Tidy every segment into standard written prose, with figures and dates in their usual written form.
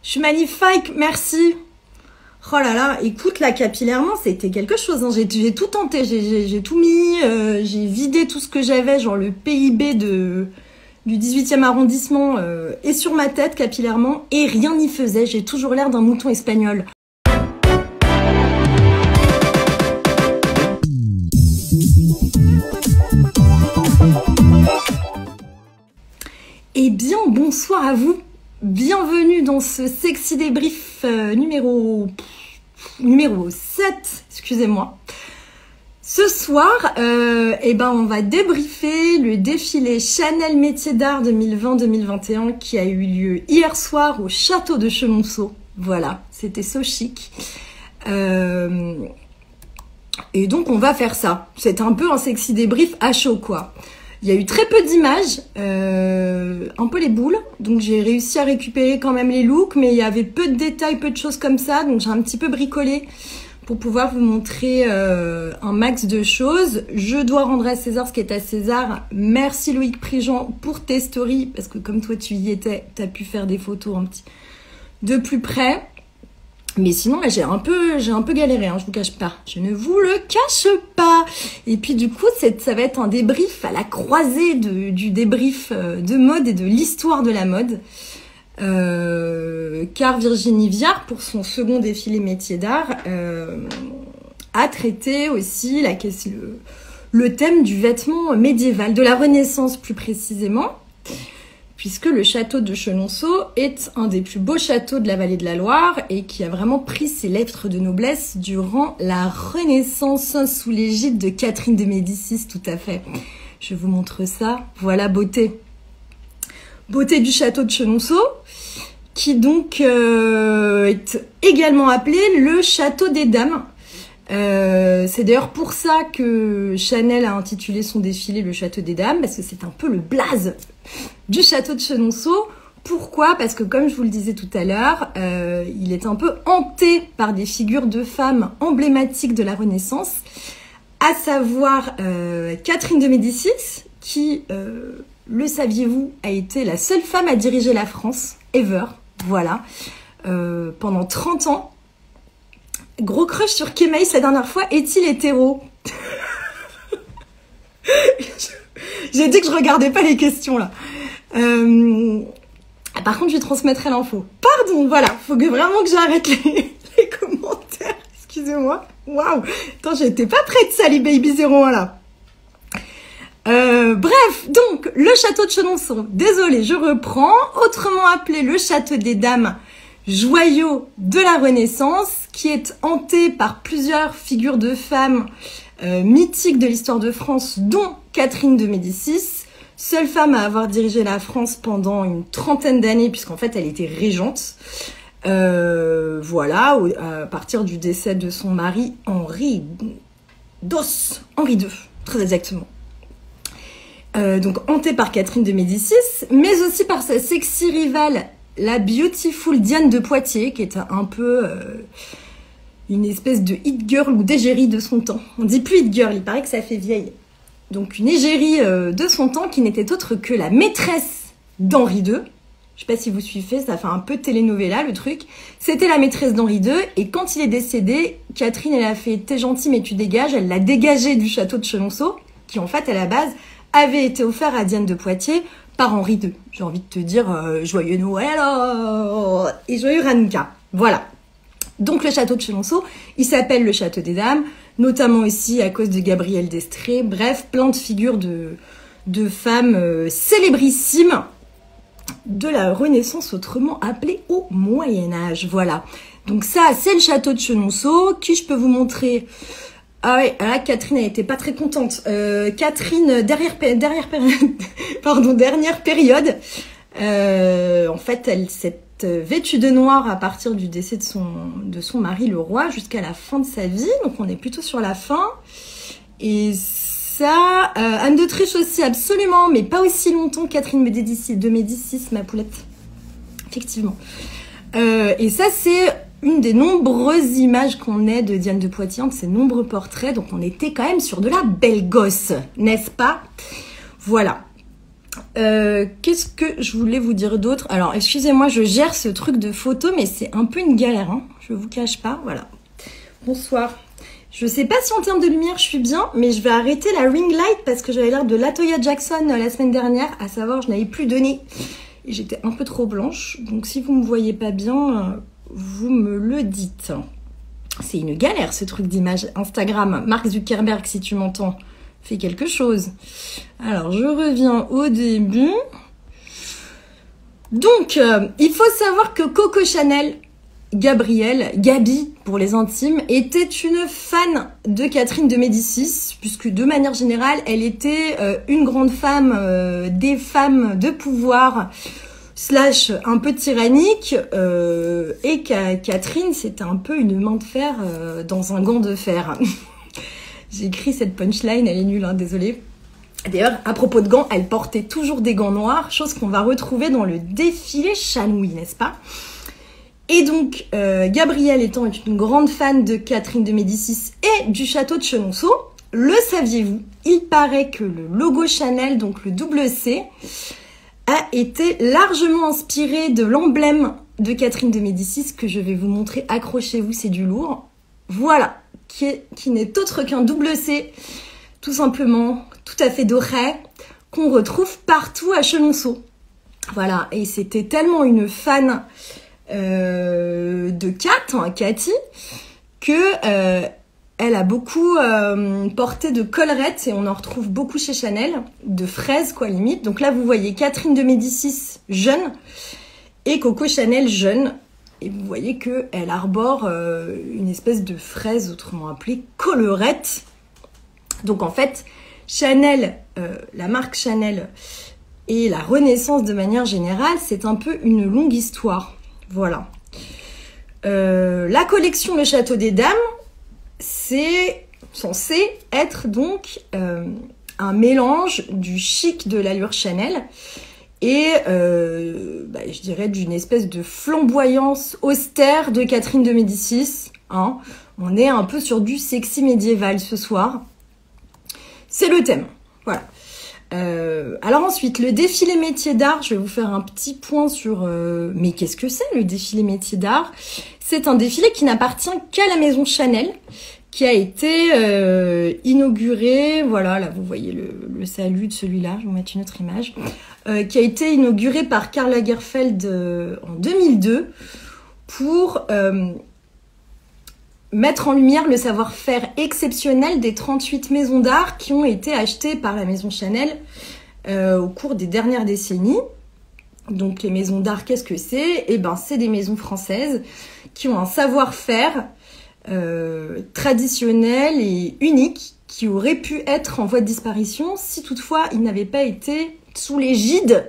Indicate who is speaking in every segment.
Speaker 1: Je suis magnifique, merci. Oh là là, écoute, là, capillairement, c'était quelque chose. Hein. J'ai tout tenté, j'ai tout mis, j'ai vidé tout ce que j'avais, genre le PIB du 18e arrondissement et sur ma tête, capillairement, et rien n'y faisait. J'ai toujours l'air d'un mouton espagnol. Eh bien, bonsoir à vous. Bienvenue dans ce sexy débrief numéro 7, excusez-moi. Ce soir, on va débriefer le défilé Chanel Métiers d'Art 2020-2021 qui a eu lieu hier soir au château de Chenonceau. Voilà, c'était so chic. Et donc, on va faire ça. C'est un peu un sexy débrief à chaud, quoi. Il y a eu très peu d'images, un peu les boules, donc j'ai réussi à récupérer quand même les looks, mais il y avait peu de détails, peu de choses comme ça, donc j'ai un petit peu bricolé pour pouvoir vous montrer un max de choses. Je dois rendre à César ce qui est à César. Merci Loïc Prigent pour tes stories, parce que comme toi tu y étais, tu as pu faire des photos un petit de plus près. Mais sinon, là, j'ai un peu galéré, hein, je vous cache pas. Je ne vous le cache pas. Et puis, du coup, ça va être un débrief à la croisée du débrief de mode et de l'histoire de la mode. Car Virginie Viard, pour son second défilé métier d'art, a traité aussi le thème du vêtement médiéval, de la Renaissance plus précisément. Puisque le château de Chenonceau est un des plus beaux châteaux de la vallée de la Loire et qui a vraiment pris ses lettres de noblesse durant la Renaissance sous l'égide de Catherine de Médicis, tout à fait. Je vous montre ça. Voilà, beauté. Beauté du château de Chenonceau, qui donc est également appelé le château des dames. C'est d'ailleurs pour ça que Chanel a intitulé son défilé le château des dames, parce que c'est un peu le blaze du château de Chenonceau. Pourquoi? Parce que comme je vous le disais tout à l'heure, il est un peu hanté par des figures de femmes emblématiques de la Renaissance, à savoir Catherine de Médicis, qui, le saviez-vous, a été la seule femme à diriger la France, ever, voilà, pendant 30 ans. Gros crush sur Kemeis la dernière fois, est-il hétéro? J'ai dit que je regardais pas les questions là. Par contre, je lui transmettrai l'info. Pardon, voilà, faut vraiment que j'arrête les commentaires. Excusez-moi. Waouh, attends, j'étais pas prête, Sally Baby 01 là. Bref, donc le château de Chenonceau. Désolée, je reprends. Autrement appelé le château des dames, joyau de la Renaissance, qui est hanté par plusieurs figures de femmes mythiques de l'histoire de France, dont Catherine de Médicis, seule femme à avoir dirigé la France pendant une trentaine d'années, puisqu'en fait elle était régente. Voilà, à partir du décès de son mari Henri II, très exactement. Donc hantée par Catherine de Médicis, mais aussi par sa sexy rivale, la beautiful Diane de Poitiers, qui est un peu une espèce de hit girl ou d'égérie de son temps. On dit plus hit girl, il paraît que ça fait vieille. Donc une égérie de son temps qui n'était autre que la maîtresse d'Henri II. Je sais pas si vous suivez, ça fait un peu telenovela le truc. C'était la maîtresse d'Henri II, et quand il est décédé, Catherine, elle a fait « t'es gentil mais tu dégages », elle l'a dégagé du château de Chenonceau, qui en fait à la base avait été offert à Diane de Poitiers par Henri II. J'ai envie de te dire joyeux Noël et joyeux Hanouka. Voilà. Donc le château de Chenonceau, il s'appelle le château des dames, notamment aussi à cause de Gabrielle d'Estrées. Bref, plein de figures de femmes célébrissimes de la Renaissance, autrement appelée au Moyen-Âge. Voilà. Donc ça, c'est le château de Chenonceau, qui je peux vous montrer. Ah ouais, là, Catherine, elle était pas très contente. Catherine, dernière période, en fait, elle s'est vêtue de noir à partir du décès de son mari, le roi, jusqu'à la fin de sa vie. Donc, on est plutôt sur la fin. Et ça, Anne d'Autriche aussi, absolument, mais pas aussi longtemps. Catherine de Médicis, ma poulette. Effectivement. Et ça, c'est une des nombreuses images qu'on ait de Diane de Poitiers, de ses nombreux portraits. Donc, on était quand même sur de la belle gosse, n'est-ce pas? Voilà. Qu'est-ce que je voulais vous dire d'autre? Alors, excusez-moi, je gère ce truc de photo, mais c'est un peu une galère, hein. Je vous cache pas, voilà. Bonsoir. Je sais pas si en termes de lumière je suis bien, mais je vais arrêter la ring light parce que j'avais l'air de Latoya Jackson la semaine dernière, à savoir je n'avais plus de nez et j'étais un peu trop blanche. Donc si vous me voyez pas bien, vous me le dites. C'est une galère ce truc d'image Instagram. Mark Zuckerberg, si tu m'entends, fais quelque chose. Alors je reviens au début. Donc il faut savoir que Coco Chanel, Gabi pour les intimes, était une fan de Catherine de Médicis, puisque de manière générale, elle était une grande femme des femmes de pouvoir / un peu tyrannique, et Catherine, c'était un peu une main de fer dans un gant de fer. J'ai écrit cette punchline, elle est nulle, hein, désolée. D'ailleurs, à propos de gants, elle portait toujours des gants noirs, chose qu'on va retrouver dans le défilé Chanouille, n'est-ce pas? Et donc, Gabrielle étant une grande fan de Catherine de Médicis et du château de Chenonceau, le saviez-vous? Il paraît que le logo Chanel, donc le double C, a été largement inspiré de l'emblème de Catherine de Médicis que je vais vous montrer. Accrochez-vous, c'est du lourd. Voilà, qui n'est autre qu'un double C, tout simplement, tout à fait doré, qu'on retrouve partout à Chenonceau. Voilà, et c'était tellement une fan de Cathy, que elle a beaucoup porté de collerettes, et on en retrouve beaucoup chez Chanel, de fraises quoi limite. Donc là vous voyez Catherine de Médicis jeune et Coco Chanel jeune, et vous voyez que elle arbore une espèce de fraise autrement appelée collerette. Donc en fait Chanel, la marque Chanel et la Renaissance de manière générale, c'est un peu une longue histoire. Voilà. La collection Le Château des Dames, c'est censé être donc un mélange du chic de l'allure Chanel et je dirais d'une espèce de flamboyance austère de Catherine de Médicis. Hein. On est un peu sur du sexy médiéval ce soir. C'est le thème. Voilà. Alors ensuite, le défilé métier d'art, je vais vous faire un petit point sur... mais qu'est-ce que c'est le défilé métier d'art? C'est un défilé qui n'appartient qu'à la maison Chanel, qui a été inauguré, voilà, là vous voyez le salut de celui-là, je vais vous mettre une autre image, qui a été inauguré par Karl Lagerfeld en 2002 pour... mettre en lumière le savoir-faire exceptionnel des 38 maisons d'art qui ont été achetées par la maison Chanel au cours des dernières décennies. Donc les maisons d'art, qu'est-ce que c'est? Eh ben, c'est des maisons françaises qui ont un savoir-faire traditionnel et unique qui aurait pu être en voie de disparition si toutefois il n'avait pas été sous l'égide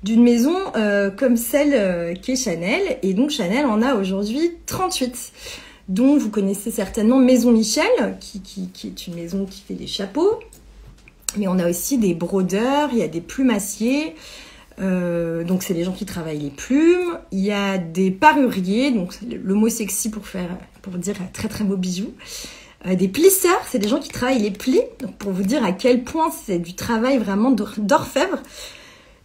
Speaker 1: d'une maison comme celle qu'est Chanel. Et donc Chanel en a aujourd'hui 38. dont vous connaissez certainement Maison Michel, qui est une maison qui fait des chapeaux. Mais on a aussi des brodeurs, il y a des plumassiers, donc c'est les gens qui travaillent les plumes. Il y a des paruriers, donc le mot sexy pour dire très très beaux bijoux. Des plisseurs, c'est des gens qui travaillent les plis, donc pour vous dire à quel point c'est du travail vraiment d'orfèvre.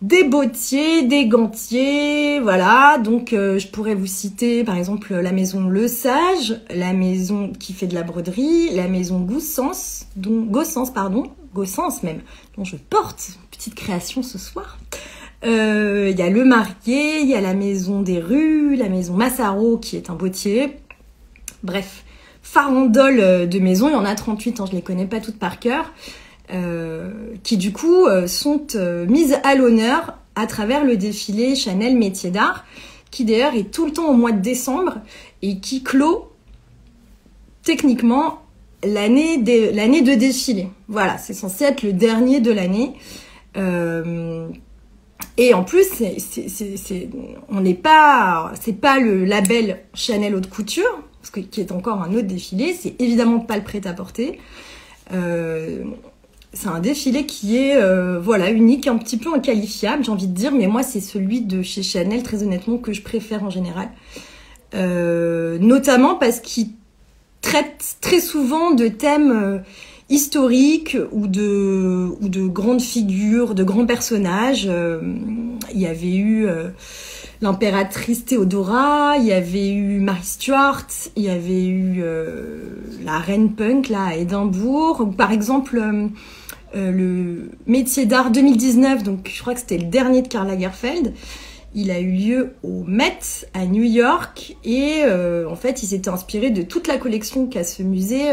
Speaker 1: Des bottiers, des gantiers, voilà. Donc je pourrais vous citer par exemple la maison Le Sage, la maison qui fait de la broderie, la maison Gossens même, dont je porte une petite création ce soir. Il y a Le Marié, il y a la maison des Rues, la maison Massaro qui est un bottier. Bref, farandole de maisons, il y en a 38, hein, je les connais pas toutes par cœur. Qui du coup sont mises à l'honneur à travers le défilé Chanel Métiers d'Art, qui d'ailleurs est tout le temps au mois de décembre et qui clôt techniquement l'année de défilé. Voilà, c'est censé être le dernier de l'année. Et en plus, c'est pas le label Chanel Haute Couture, qui est encore un autre défilé, c'est évidemment pas le prêt-à-porter. C'est un défilé qui est unique, un petit peu inqualifiable, j'ai envie de dire, mais moi c'est celui de chez Chanel, très honnêtement, que je préfère en général. Notamment parce qu'il traite très souvent de thèmes historiques ou de grandes figures, de grands personnages. Il y avait eu l'impératrice Théodora, il y avait eu Mary Stuart, il y avait eu la reine punk là à Édimbourg. Ou par exemple, le métier d'art 2019, donc je crois que c'était le dernier de Karl Lagerfeld. Il a eu lieu au Met à New York et en fait, il s'était inspiré de toute la collection qu'a ce musée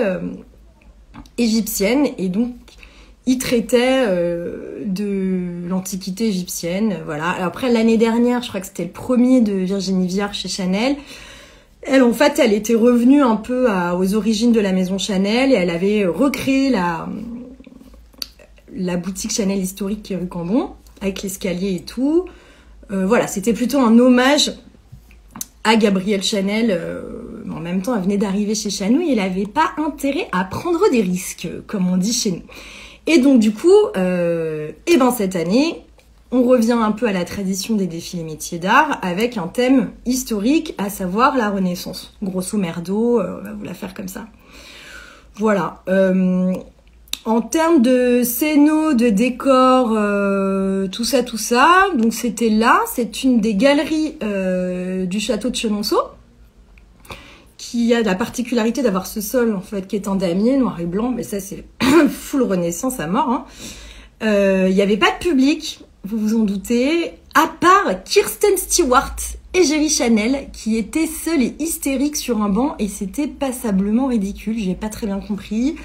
Speaker 1: égyptienne et donc il traitait de l'antiquité égyptienne. Voilà. Alors après, l'année dernière, je crois que c'était le premier de Virginie Viard chez Chanel. Elle, en fait, elle était revenue un peu aux origines de la maison Chanel et elle avait recréé la boutique Chanel historique rue Cambon avec l'escalier et tout. Voilà, c'était plutôt un hommage à Gabrielle Chanel, mais en même temps, elle venait d'arriver chez Chanel et elle n'avait pas intérêt à prendre des risques, comme on dit chez nous. Et donc, du coup, cette année, on revient un peu à la tradition des défilés métiers d'art avec un thème historique, à savoir la Renaissance. Grosso merdo, on va vous la faire comme ça. Voilà. En termes de scénos, de décors, tout ça, donc c'était là, c'est une des galeries du château de Chenonceau, qui a la particularité d'avoir ce sol en fait qui est en damier, noir et blanc, mais ça c'est full Renaissance à mort. Hein. Il n'y avait pas de public, vous vous en doutez, à part Kirsten Stewart et Jerry Chanel, qui étaient seuls et hystériques sur un banc, et c'était passablement ridicule, j'ai pas très bien compris.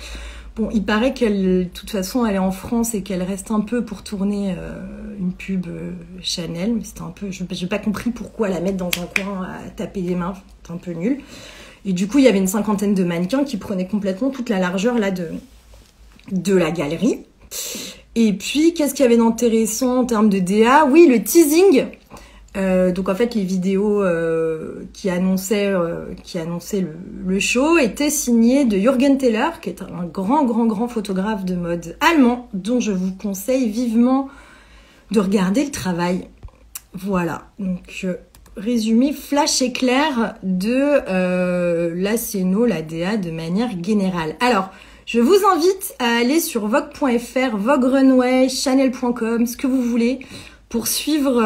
Speaker 1: Bon, il paraît qu'elle, de toute façon, elle est en France et qu'elle reste un peu pour tourner une pub Chanel. Mais c'était un peu, j'ai pas compris pourquoi la mettre dans un coin à taper des mains. C'est un peu nul. Et du coup, il y avait une 50aine de mannequins qui prenaient complètement toute la largeur là de la galerie. Et puis, qu'est-ce qu'il y avait d'intéressant en termes de DA? Oui, le teasing. Donc en fait les vidéos qui annonçaient le show étaient signées de Jürgen Teller, qui est un grand photographe de mode allemand dont je vous conseille vivement de regarder le travail. Voilà, donc résumé flash éclair de la scéno, la DA de manière générale. Alors je vous invite à aller sur vogue.fr, Vogue Runway, Chanel.com, ce que vous voulez, pour suivre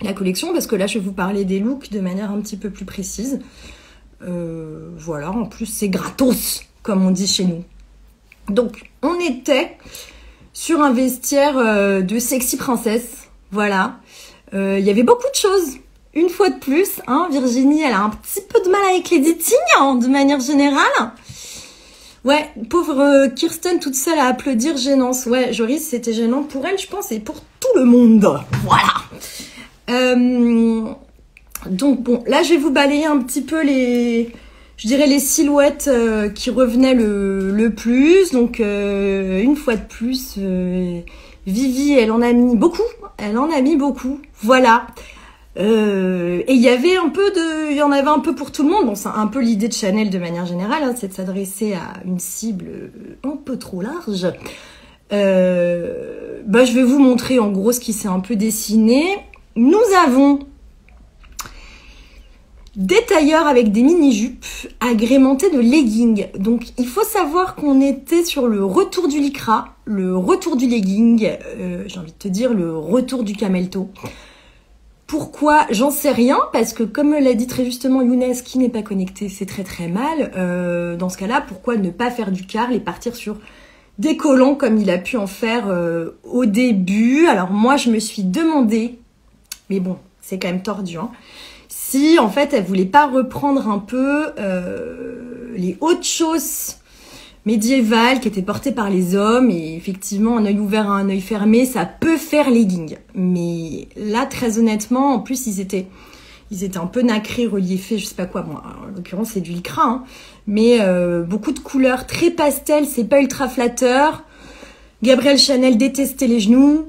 Speaker 1: la collection, parce que là je vais vous parler des looks de manière un petit peu plus précise. Voilà, en plus c'est gratos, comme on dit chez nous. Donc on était sur un vestiaire de sexy princesse, voilà. Il y avait beaucoup de choses, une fois de plus, hein, Virginie elle a un petit peu de mal avec l'editing, hein, de manière générale. Ouais, pauvre Kirsten toute seule à applaudir, gênance. Ouais, Joris, c'était gênant pour elle, je pense, et pour tout le monde. Voilà. Donc bon, là je vais vous balayer un petit peu les silhouettes qui revenaient le plus. Donc une fois de plus, Vivi, elle en a mis beaucoup. Voilà. Et il y en avait un peu pour tout le monde. Bon, c'est un peu l'idée de Chanel de manière générale, hein, c'est de s'adresser à une cible un peu trop large. Je vais vous montrer en gros ce qui s'est un peu dessiné. Nous avons des tailleurs avec des mini-jupes agrémentées de leggings. Donc, il faut savoir qu'on était sur le retour du lycra, le retour du legging, j'ai envie de te dire le retour du camelto. Pourquoi? J'en sais rien, parce que comme l'a dit très justement Younes, qui n'est pas connecté, c'est très mal. Dans ce cas-là, pourquoi ne pas faire du carl et partir sur des collants comme il a pu en faire au début? Alors moi, je me suis demandé, mais bon, c'est quand même tordu, hein, si en fait elle voulait pas reprendre un peu les hautes chausses médiévales qui étaient portées par les hommes, et effectivement un œil ouvert à un œil fermé, ça peut faire legging. Mais là, très honnêtement, en plus ils étaient un peu nacrés, reliefés, je sais pas quoi. Bon, en l'occurrence c'est du lycra, hein, mais beaucoup de couleurs, très pastel, c'est pas ultra flatteur. Gabrielle Chanel détestait les genoux.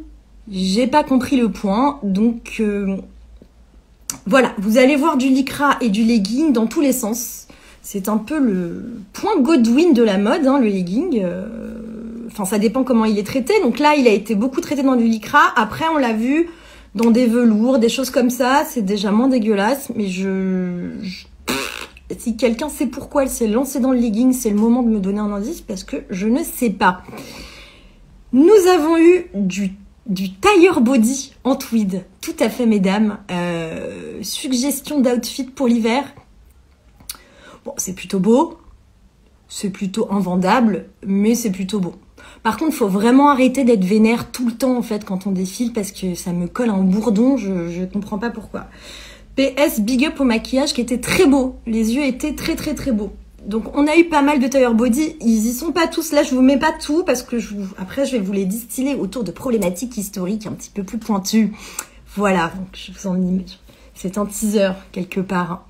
Speaker 1: J'ai pas compris le point, donc voilà, vous allez voir du lycra et du legging dans tous les sens. C'est un peu le point Godwin de la mode, hein, le legging. Enfin, ça dépend comment il est traité. Donc là, il a été beaucoup traité dans du lycra. Après, on l'a vu dans des velours, des choses comme ça. C'est déjà moins dégueulasse, mais Si quelqu'un sait pourquoi elle s'est lancée dans le legging, c'est le moment de me donner un indice parce que je ne sais pas. Nous avons eu du tailleur body en tweed. Tout à fait, mesdames. Suggestion d'outfit pour l'hiver. Bon, c'est plutôt beau. C'est plutôt invendable, mais c'est plutôt beau. Par contre, il faut vraiment arrêter d'être vénère tout le temps, en fait, quand on défile, parce que ça me colle un bourdon, je comprends pas pourquoi. PS, big up au maquillage qui était très beau. Les yeux étaient très très très beaux. Donc, on a eu pas mal de tailleur body. Ils y sont pas tous là, je vous mets pas tout, parce que après, je vais vous les distiller autour de problématiques historiques un petit peu plus pointues. Voilà, donc je vous en dis, c'est un teaser, quelque part.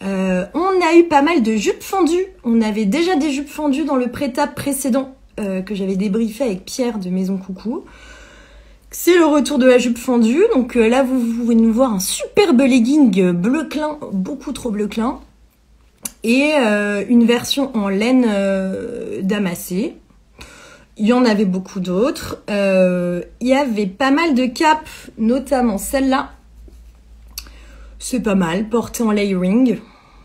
Speaker 1: On a eu pas mal de jupes fendues. On avait déjà des jupes fendues dans le pré-table précédent que j'avais débriefé avec Pierre de Maison Coucou. C'est le retour de la jupe fendue. Donc là, vous pouvez nous voir un superbe legging bleu clin, beaucoup trop bleu clin. Et une version en laine damassée. Il y en avait beaucoup d'autres. Il y avait pas mal de capes, notamment celle-là. C'est pas mal, portée en layering.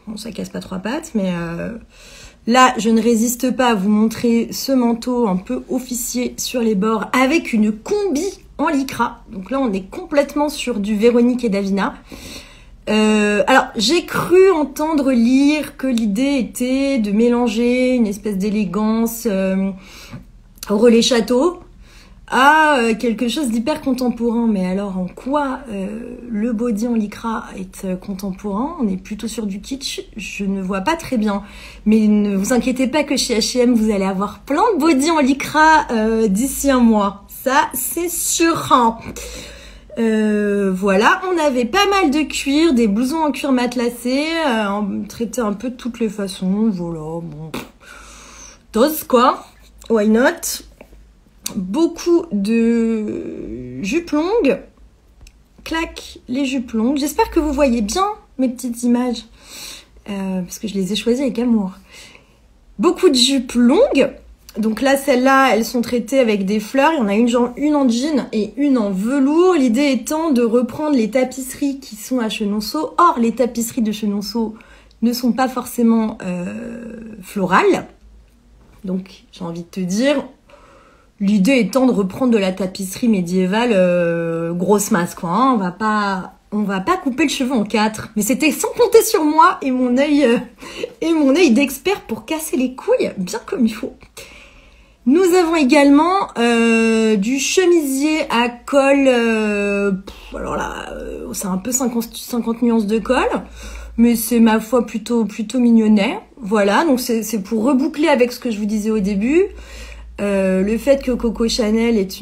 Speaker 1: Bon, ça casse pas trois pattes, mais là, je ne résiste pas à vous montrer ce manteau un peu officier sur les bords avec une combi en lycra. Donc là, on est complètement sur du Véronique et Davina. Alors, j'ai cru entendre lire que l'idée était de mélanger une espèce d'élégance au relais château à quelque chose d'hyper contemporain. Mais alors, en quoi le body en lycra est contemporain? On est plutôt sur du kitsch, je ne vois pas très bien. Mais ne vous inquiétez pas que chez H&M, vous allez avoir plein de body en lycra d'ici un mois. Ça, c'est sûr. Voilà, on avait pas mal de cuir, des blousons en cuir matelassé, traités un peu de toutes les façons. Voilà, bon. Dose, quoi. Why not? Beaucoup de jupes longues. Clac, les jupes longues. J'espère que vous voyez bien mes petites images. Parce que je les ai choisies avec amour. Beaucoup de jupes longues. Donc là, celles-là, elles sont traitées avec des fleurs. Il y en a une en jean et une en velours. L'idée étant de reprendre les tapisseries qui sont à Chenonceau. Or, les tapisseries de Chenonceau ne sont pas forcément florales. Donc, j'ai envie de te dire... L'idée étant de reprendre de la tapisserie médiévale grosse masse, quoi. Hein. On va pas couper le cheveu en quatre. Mais c'était sans compter sur moi et mon œil d'expert pour casser les couilles bien comme il faut. Nous avons également du chemisier à col. Alors là, c'est un peu 50 nuances de col. Mais c'est ma foi plutôt mignonnet. Voilà, donc c'est pour reboucler avec ce que je vous disais au début. Le fait que Coco Chanel est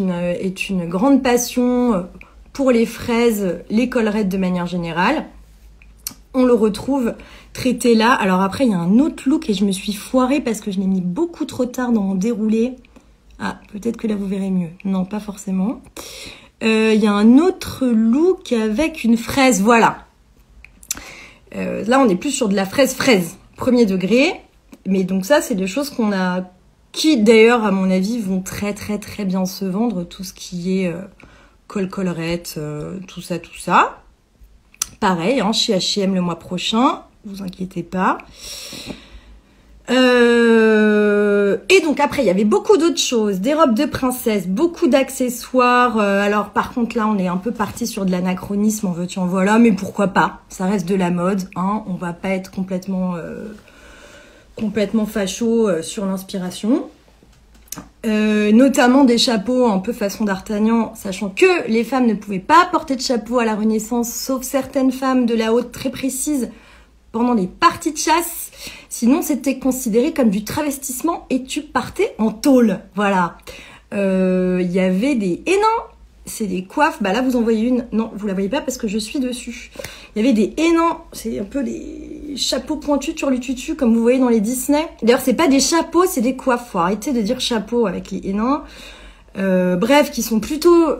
Speaker 1: une grande passion pour les fraises, les collerettes de manière générale. On le retrouve traité là. Alors après, il y a un autre look et je me suis foirée parce que je l'ai mis beaucoup trop tard dans mon déroulé. Ah, peut-être que là vous verrez mieux. Non, pas forcément. Il y a un autre look avec une fraise, voilà. Là, on est plus sur de la fraise, premier degré. Mais donc ça, c'est des choses qu'on a... qui d'ailleurs à mon avis vont très bien se vendre, tout ce qui est collerette, tout ça. Pareil, hein, chez H&M le mois prochain, vous inquiétez pas. Et donc après il y avait beaucoup d'autres choses, des robes de princesse, beaucoup d'accessoires. Alors par contre là on est un peu parti sur de l'anachronisme, en veux-tu en voilà, mais pourquoi pas, ça reste de la mode, hein, on va pas être complètement facho sur l'inspiration. Notamment des chapeaux un peu façon d'Artagnan, sachant que les femmes ne pouvaient pas porter de chapeau à la Renaissance, sauf certaines femmes de la haute très précises pendant les parties de chasse. Sinon, c'était considéré comme du travestissement et tu partais en tôle. Voilà. Il y avait des hénins. C'est des coiffes. Bah là, vous en voyez une. Non, vous la voyez pas parce que je suis dessus. Il y avait des hénins. C'est un peu des chapeaux pointus sur le tutu, comme vous voyez dans les Disney. D'ailleurs, c'est pas des chapeaux, c'est des coiffes. Faut arrêter de dire chapeau avec les hénins. Bref, qui sont plutôt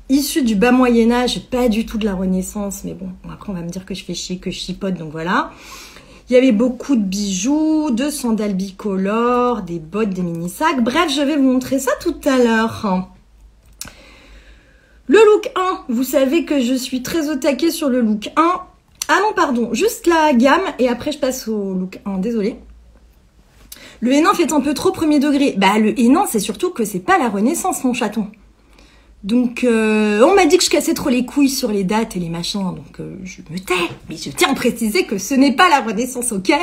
Speaker 1: issus du bas Moyen-Âge, pas du tout de la Renaissance. Mais bon, après, on va me dire que je fais chier, que je chipote, donc voilà. Il y avait beaucoup de bijoux, de sandales bicolores, des bottes, des mini-sacs. Bref, je vais vous montrer ça tout à l'heure. Le look 1, vous savez que je suis très au taquet sur le look 1. À non, pardon, juste la gamme, et après je passe au look 1, désolé. Le Hénin fait un peu trop premier degré. Bah, le Hénin, c'est surtout que c'est pas la Renaissance, mon chaton. Donc, on m'a dit que je cassais trop les couilles sur les dates et les machins, donc je me tais. Mais je tiens à préciser que ce n'est pas la Renaissance, ok?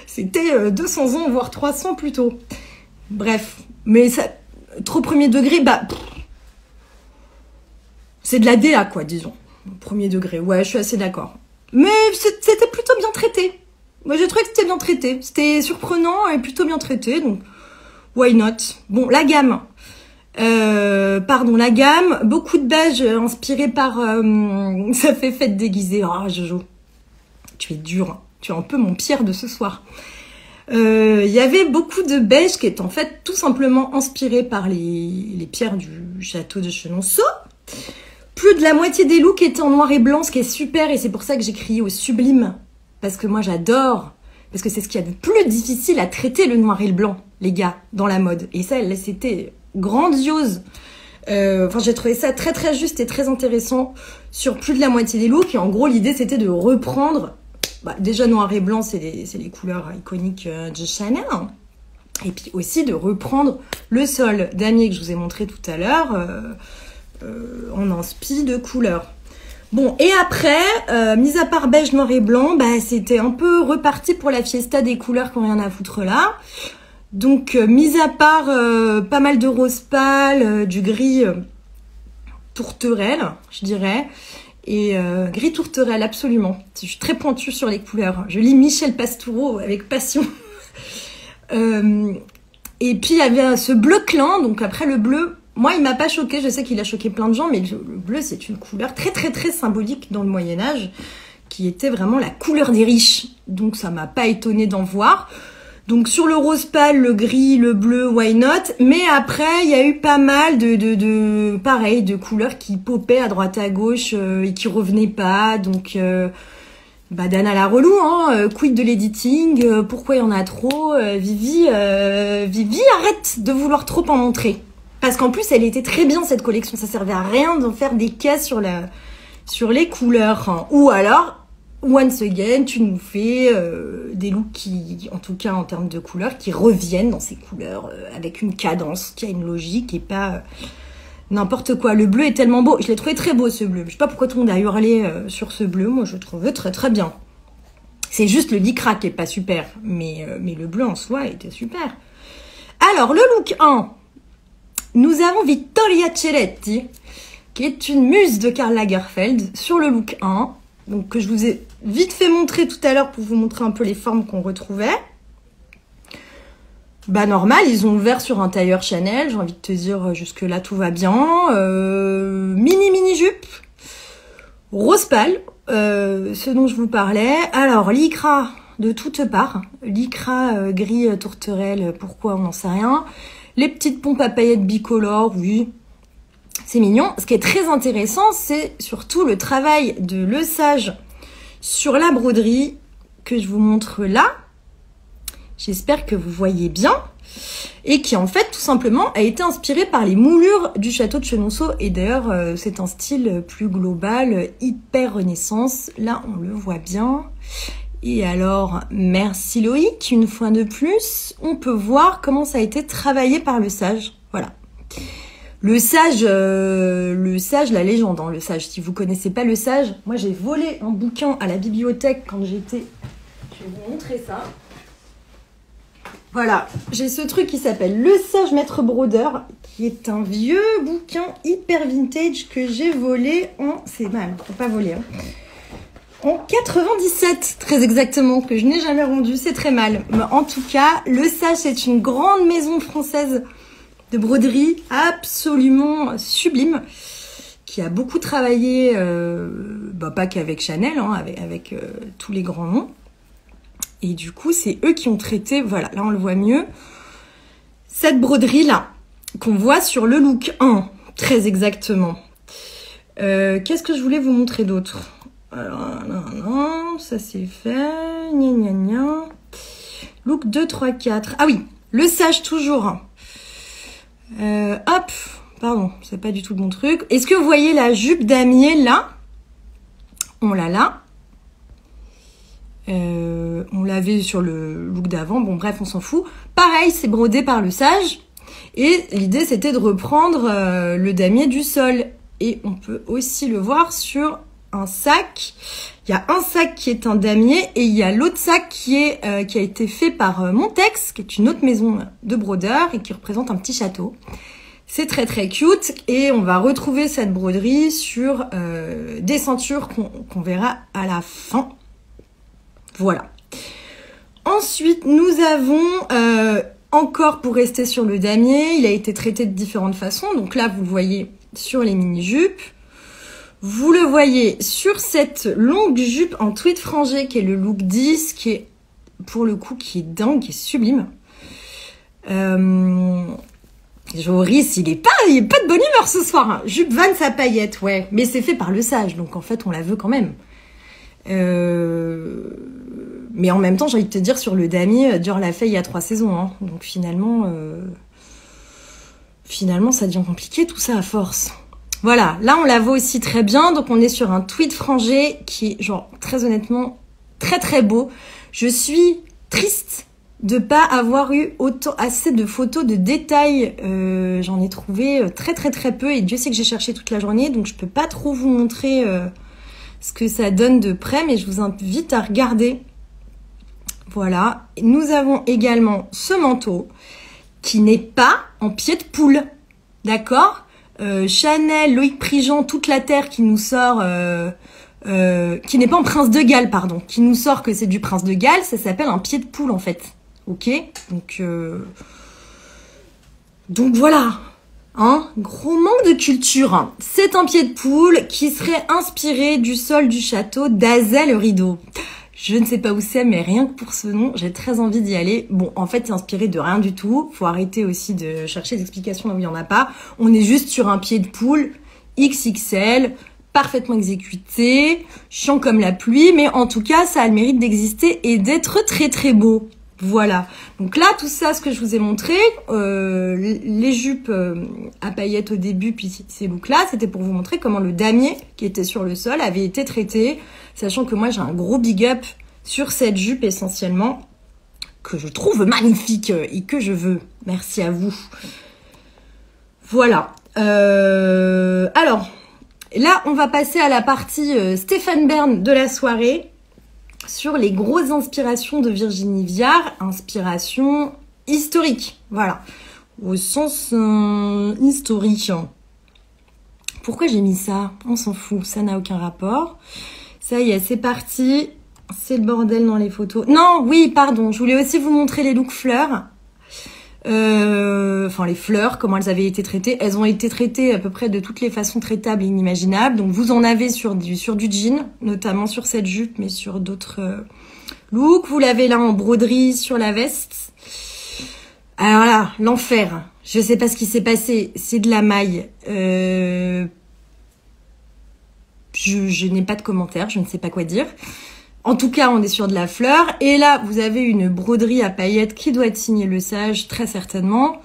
Speaker 1: C'était 200 ans, voire 300 plutôt. Bref, mais ça, trop premier degré, bah... c'est de la DA, quoi, disons. Premier degré, ouais, je suis assez d'accord. Mais c'était plutôt bien traité. Moi, j'ai trouvé que c'était bien traité. C'était surprenant et plutôt bien traité, donc why not? Bon, la gamme. La gamme. Beaucoup de beige inspiré par... ça fait fête déguisée. Oh, Jojo. Tu es dur. Hein. Tu es un peu mon Pierre de ce soir. Il y avait beaucoup de beige qui est en fait tout simplement inspiré par les pierres du château de Chenonceau. Plus de la moitié des looks étaient en noir et blanc, ce qui est super, et c'est pour ça que j'ai crié au sublime. Parce que moi j'adore, parce que c'est ce qu'il y a de plus difficile à traiter, le noir et le blanc, les gars, dans la mode. Et ça, c'était grandiose. J'ai trouvé ça très très juste et très intéressant sur plus de la moitié des looks. Et en gros, l'idée c'était de reprendre, déjà noir et blanc, c'est les couleurs iconiques de Chanel. Et puis aussi de reprendre le sol damier que je vous ai montré tout à l'heure, en inspi de couleurs. Bon, et après, mis à part beige, noir et blanc, c'était un peu reparti pour la fiesta des couleurs qu'on rien à foutre là. Donc, mis à part pas mal de rose pâle, du gris tourterelle, je dirais, et gris tourterelle, absolument. Je suis très pointue sur les couleurs. Je lis Michel Pastoureau avec passion. Et puis, il y avait ce bleu clin, donc après le bleu... Moi, il m'a pas choqué, je sais qu'il a choqué plein de gens, mais le bleu, c'est une couleur très très très symbolique dans le Moyen-Âge, qui était vraiment la couleur des riches. Donc ça m'a pas étonné d'en voir. Donc sur le rose pâle, le gris, le bleu, why not? Mais après, il y a eu pas mal pareil, de couleurs qui popaient à droite à gauche et qui revenaient pas. Donc Dana la relou, hein, quid de l'editing, pourquoi il y en a trop? Vivi, arrête de vouloir trop en montrer. Parce qu'en plus, elle était très bien, cette collection. Ça servait à rien d'en faire des cases sur les couleurs. Hein. Ou alors, once again, tu nous fais des looks qui, en tout cas en termes de couleurs, qui reviennent dans ces couleurs avec une cadence, qui a une logique et pas n'importe quoi. Le bleu est tellement beau. Je l'ai trouvé très beau, ce bleu. Je sais pas pourquoi tout le monde a hurlé sur ce bleu. Moi, je le trouve très très bien. C'est juste le lycra qui est pas super. Mais le bleu en soi était super. Alors, le look 1... Nous avons Vittoria Celletti, qui est une muse de Karl Lagerfeld, sur le look 1, donc que je vous ai vite fait montrer tout à l'heure pour vous montrer un peu les formes qu'on retrouvait. Normal, ils ont ouvert sur un tailleur Chanel, j'ai envie de te dire, jusque-là tout va bien. Mini jupe, rose pâle, ce dont je vous parlais. Alors, lycra de toutes parts, lycra gris tourterelle, pourquoi on n'en sait rien. Les petites pompes à paillettes bicolores, oui, c'est mignon. Ce qui est très intéressant, c'est surtout le travail de Le Sage sur la broderie que je vous montre là. J'espère que vous voyez bien. Et qui, en fait, tout simplement, a été inspiré par les moulures du château de Chenonceau. Et d'ailleurs, c'est un style plus global, hyper renaissance. Là, on le voit bien. Et alors, merci Loïc, une fois de plus, on peut voir comment ça a été travaillé par Le Sage. Voilà. Le Sage, la légende, hein, Le Sage. Si vous connaissez pas Le Sage, moi j'ai volé un bouquin à la bibliothèque quand j'étais... Je vais vous montrer ça. Voilà, j'ai ce truc qui s'appelle Le Sage Maître Brodeur, qui est un vieux bouquin hyper vintage que j'ai volé en... C'est mal, faut pas voler, hein. En 97, très exactement, que je n'ai jamais rendu, c'est très mal. Mais en tout cas, Le Sage, c'est une grande maison française de broderie absolument sublime, qui a beaucoup travaillé, pas qu'avec Chanel, hein, avec tous les grands noms. Et du coup, c'est eux qui ont traité, voilà, là on le voit mieux, cette broderie-là, qu'on voit sur le look 1, très exactement. Qu'est-ce que je voulais vous montrer d'autre ? Alors, non, ça c'est fait. Gna gna gna. Look 2, 3, 4. Ah oui, Le Sage toujours. Hop, pardon, c'est pas du tout le bon truc. Est-ce que vous voyez la jupe damier là? On l'a là. On l'avait sur le look d'avant. Bon, bref, on s'en fout. Pareil, c'est brodé par le sage. Et l'idée, c'était de reprendre le damier du sol. Et on peut aussi le voir sur un sac. Il y a un sac qui est un damier et il y a l'autre sac qui a été fait par Montex, qui est une autre maison de brodeur et qui représente un petit château. C'est très très cute et on va retrouver cette broderie sur des ceintures qu'on verra à la fin. Voilà. Ensuite, nous avons encore, pour rester sur le damier, il a été traité de différentes façons. Donc là, vous le voyez sur les mini-jupes. Vous le voyez sur cette longue jupe en tweed frangé qui est le look 10, qui est pour le coup qui est dingue, qui est sublime. Joris, il est pas de bonne humeur ce soir. Hein. Jupe Vans à paillettes, ouais. Mais c'est fait par le sage, donc en fait on la veut quand même. Mais en même temps, j'ai envie de te dire, sur le damier, Dior l'a fait il y a 3 saisons. Hein. Donc finalement, ça devient compliqué tout ça à force. Voilà, là on la voit aussi très bien. Donc on est sur un tweed frangé qui est, genre, très honnêtement, très très beau. Je suis triste de pas avoir eu assez de photos de détails. J'en ai trouvé très très très peu et Dieu sait que j'ai cherché toute la journée. Donc je peux pas trop vous montrer ce que ça donne de près, mais je vous invite à regarder. Voilà. Nous avons également ce manteau qui n'est pas en pied de poule. D'accord ? Chanel, Loïc Prigent, toute la terre qui nous sort, qui n'est pas en Prince de Galles, pardon, qui nous sort que c'est du Prince de Galles, ça s'appelle un pied de poule en fait. Ok ? Donc voilà. Hein, gros manque de culture. C'est un pied de poule qui serait inspiré du sol du château d'Azay-le-Rideau. Je ne sais pas où c'est, mais rien que pour ce nom, j'ai très envie d'y aller. Bon, en fait, c'est inspiré de rien du tout. Faut arrêter aussi de chercher des explications là où il n'y en a pas. On est juste sur un pied de poule XXL, parfaitement exécuté, chiant comme la pluie, mais en tout cas, ça a le mérite d'exister et d'être très très beau. Voilà. Donc là, tout ça, ce que je vous ai montré, les jupes à paillettes au début, puis ces looks-là, c'était pour vous montrer comment le damier qui était sur le sol avait été traité, sachant que moi, j'ai un gros big up sur cette jupe essentiellement, que je trouve magnifique et que je veux. Merci à vous. Voilà. Alors, là, on va passer à la partie Stéphane Bern de la soirée, sur les grosses inspirations de Virginie Viard, inspiration historique, voilà, au sens historique. Pourquoi j'ai mis ça? On s'en fout, ça n'a aucun rapport. Ça y est, c'est parti, c'est le bordel dans les photos. Non, oui, pardon, je voulais aussi vous montrer les looks fleurs. Enfin les fleurs, comment elles avaient été traitées. Elles ont été traitées à peu près de toutes les façons traitables et inimaginables. Donc vous en avez sur du jean, notamment sur cette jupe, mais sur d'autres looks. Vous l'avez là en broderie sur la veste. Alors là, l'enfer. Je sais pas ce qui s'est passé. C'est de la maille. Je n'ai pas de commentaires, je ne sais pas quoi dire. En tout cas, on est sur de la fleur. Et là, vous avez une broderie à paillettes qui doit être signée Le Sage, très certainement.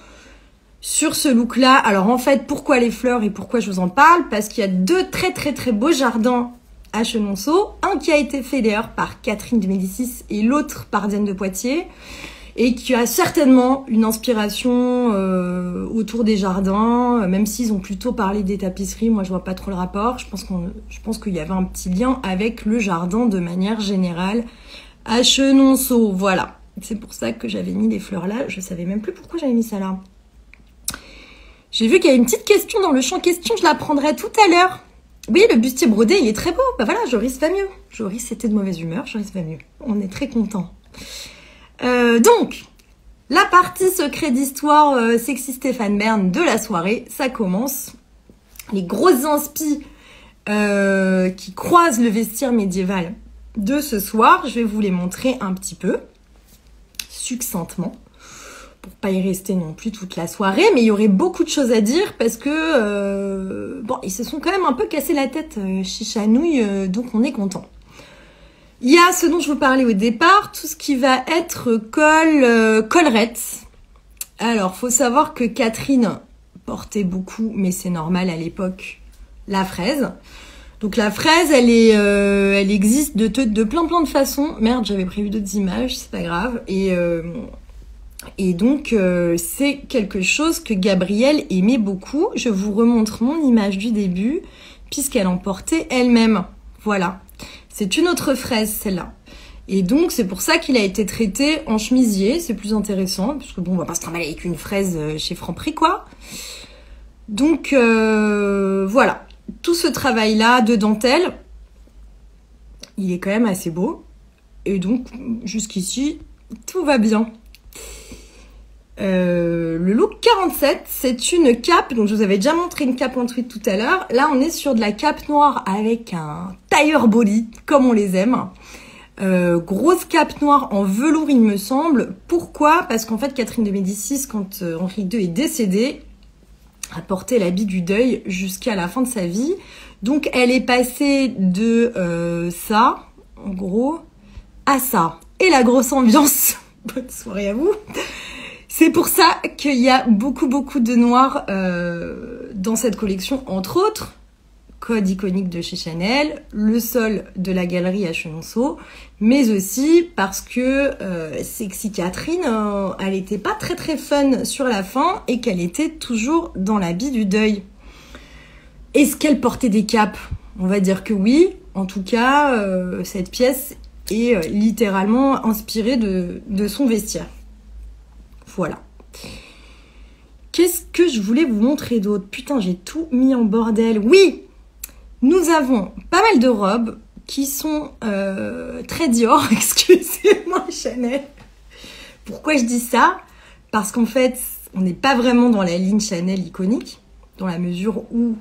Speaker 1: Sur ce look-là, alors en fait, pourquoi les fleurs et pourquoi je vous en parle? Parce qu'il y a 2 très très très beaux jardins à Chenonceau. Un qui a été fait d'ailleurs par Catherine de Médicis et l'autre par Diane de Poitiers. Et qui a certainement une inspiration autour des jardins, même s'ils ont plutôt parlé des tapisseries, moi je vois pas trop le rapport. Je pense qu'il y avait un petit lien avec le jardin de manière générale à Chenonceau. Voilà, c'est pour ça que j'avais mis les fleurs là. Je savais même plus pourquoi j'avais mis ça là. J'ai vu qu'il y a une petite question dans le champ question, je la prendrai tout à l'heure. Oui, le bustier brodé, il est très beau. Bah voilà, Joris va mieux. Joris était de mauvaise humeur, Joris va mieux. On est très contents. Donc, la partie secret d'histoire sexy Stéphane Bern de la soirée, ça commence. Les grosses inspi qui croisent le vestiaire médiéval de ce soir, je vais vous les montrer un petit peu, succinctement, pour pas y rester non plus toute la soirée, mais il y aurait beaucoup de choses à dire parce que, bon, ils se sont quand même un peu cassé la tête chichanouille, donc on est content. Il y a ce dont je vous parlais au départ, tout ce qui va être collerette. Alors, faut savoir que Catherine portait beaucoup, mais c'est normal à l'époque, la fraise. Donc la fraise, elle existe de plein de façons. Merde, j'avais prévu d'autres images, c'est pas grave. Et donc c'est quelque chose que Gabrielle aimait beaucoup. Je vous remontre mon image du début, puisqu'elle en portait elle-même. Voilà. C'est une autre fraise, celle-là. Et donc, c'est pour ça qu'il a été traité en chemisier. C'est plus intéressant, parce que bon, on va pas se trimballer avec une fraise chez Franprix, quoi. Donc, voilà. Tout ce travail-là de dentelle, il est quand même assez beau. Et donc, jusqu'ici, tout va bien. Le look 47, c'est une cape, donc je vous avais déjà montré une cape en tweed tout à l'heure. Là, on est sur de la cape noire avec un tailleur body, comme on les aime. Grosse cape noire en velours, il me semble. Pourquoi? Parce qu'en fait, Catherine de Médicis, quand Henri II est décédé, a porté l'habit du deuil jusqu'à la fin de sa vie. Donc, elle est passée de ça, en gros, à ça. Et la grosse ambiance. Bonne soirée à vous. C'est pour ça qu'il y a beaucoup de noir dans cette collection, entre autres, code iconique de chez Chanel, le sol de la galerie à Chenonceau, mais aussi parce que Sexy Catherine, elle était pas très fun sur la fin et qu'elle était toujours dans l'habit du deuil. Est-ce qu'elle portait des capes? On va dire que oui. En tout cas, cette pièce est littéralement inspirée de son vestiaire. Voilà. Qu'est-ce que je voulais vous montrer d'autre? Putain, j'ai tout mis en bordel. Oui! Nous avons pas mal de robes qui sont très Dior. Excusez-moi, Chanel. Pourquoi je dis ça? Parce qu'en fait, on n'est pas vraiment dans la ligne Chanel iconique, dans la mesure où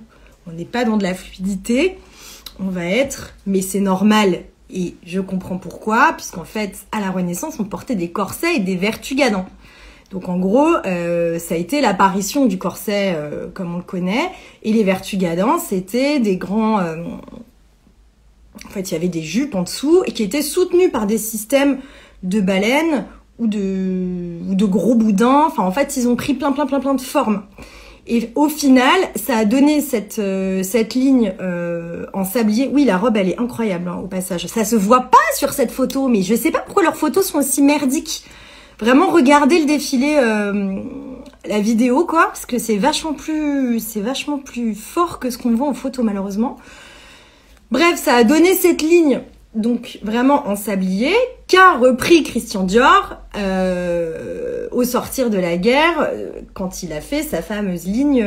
Speaker 1: on n'est pas dans de la fluidité. On va être, mais c'est normal, et je comprends pourquoi, puisqu'en fait, à la Renaissance, on portait des corsets et des vertugadans. Donc en gros, ça a été l'apparition du corset comme on le connaît, et les vertugadans, c'était des grands... en fait, il y avait des jupes en dessous, et qui étaient soutenues par des systèmes de baleines ou de gros boudins. Enfin, en fait, ils ont pris plein de formes. Et au final, ça a donné cette ligne en sablier. Oui, la robe, elle est incroyable, hein, au passage. Ça se voit pas sur cette photo, mais je sais pas pourquoi leurs photos sont aussi merdiques. Vraiment, regardez le défilé, la vidéo, quoi, parce que c'est vachement plus fort que ce qu'on voit en photo, malheureusement. Bref, ça a donné cette ligne, donc vraiment en sablier, qu'a repris Christian Dior au sortir de la guerre, quand il a fait sa fameuse ligne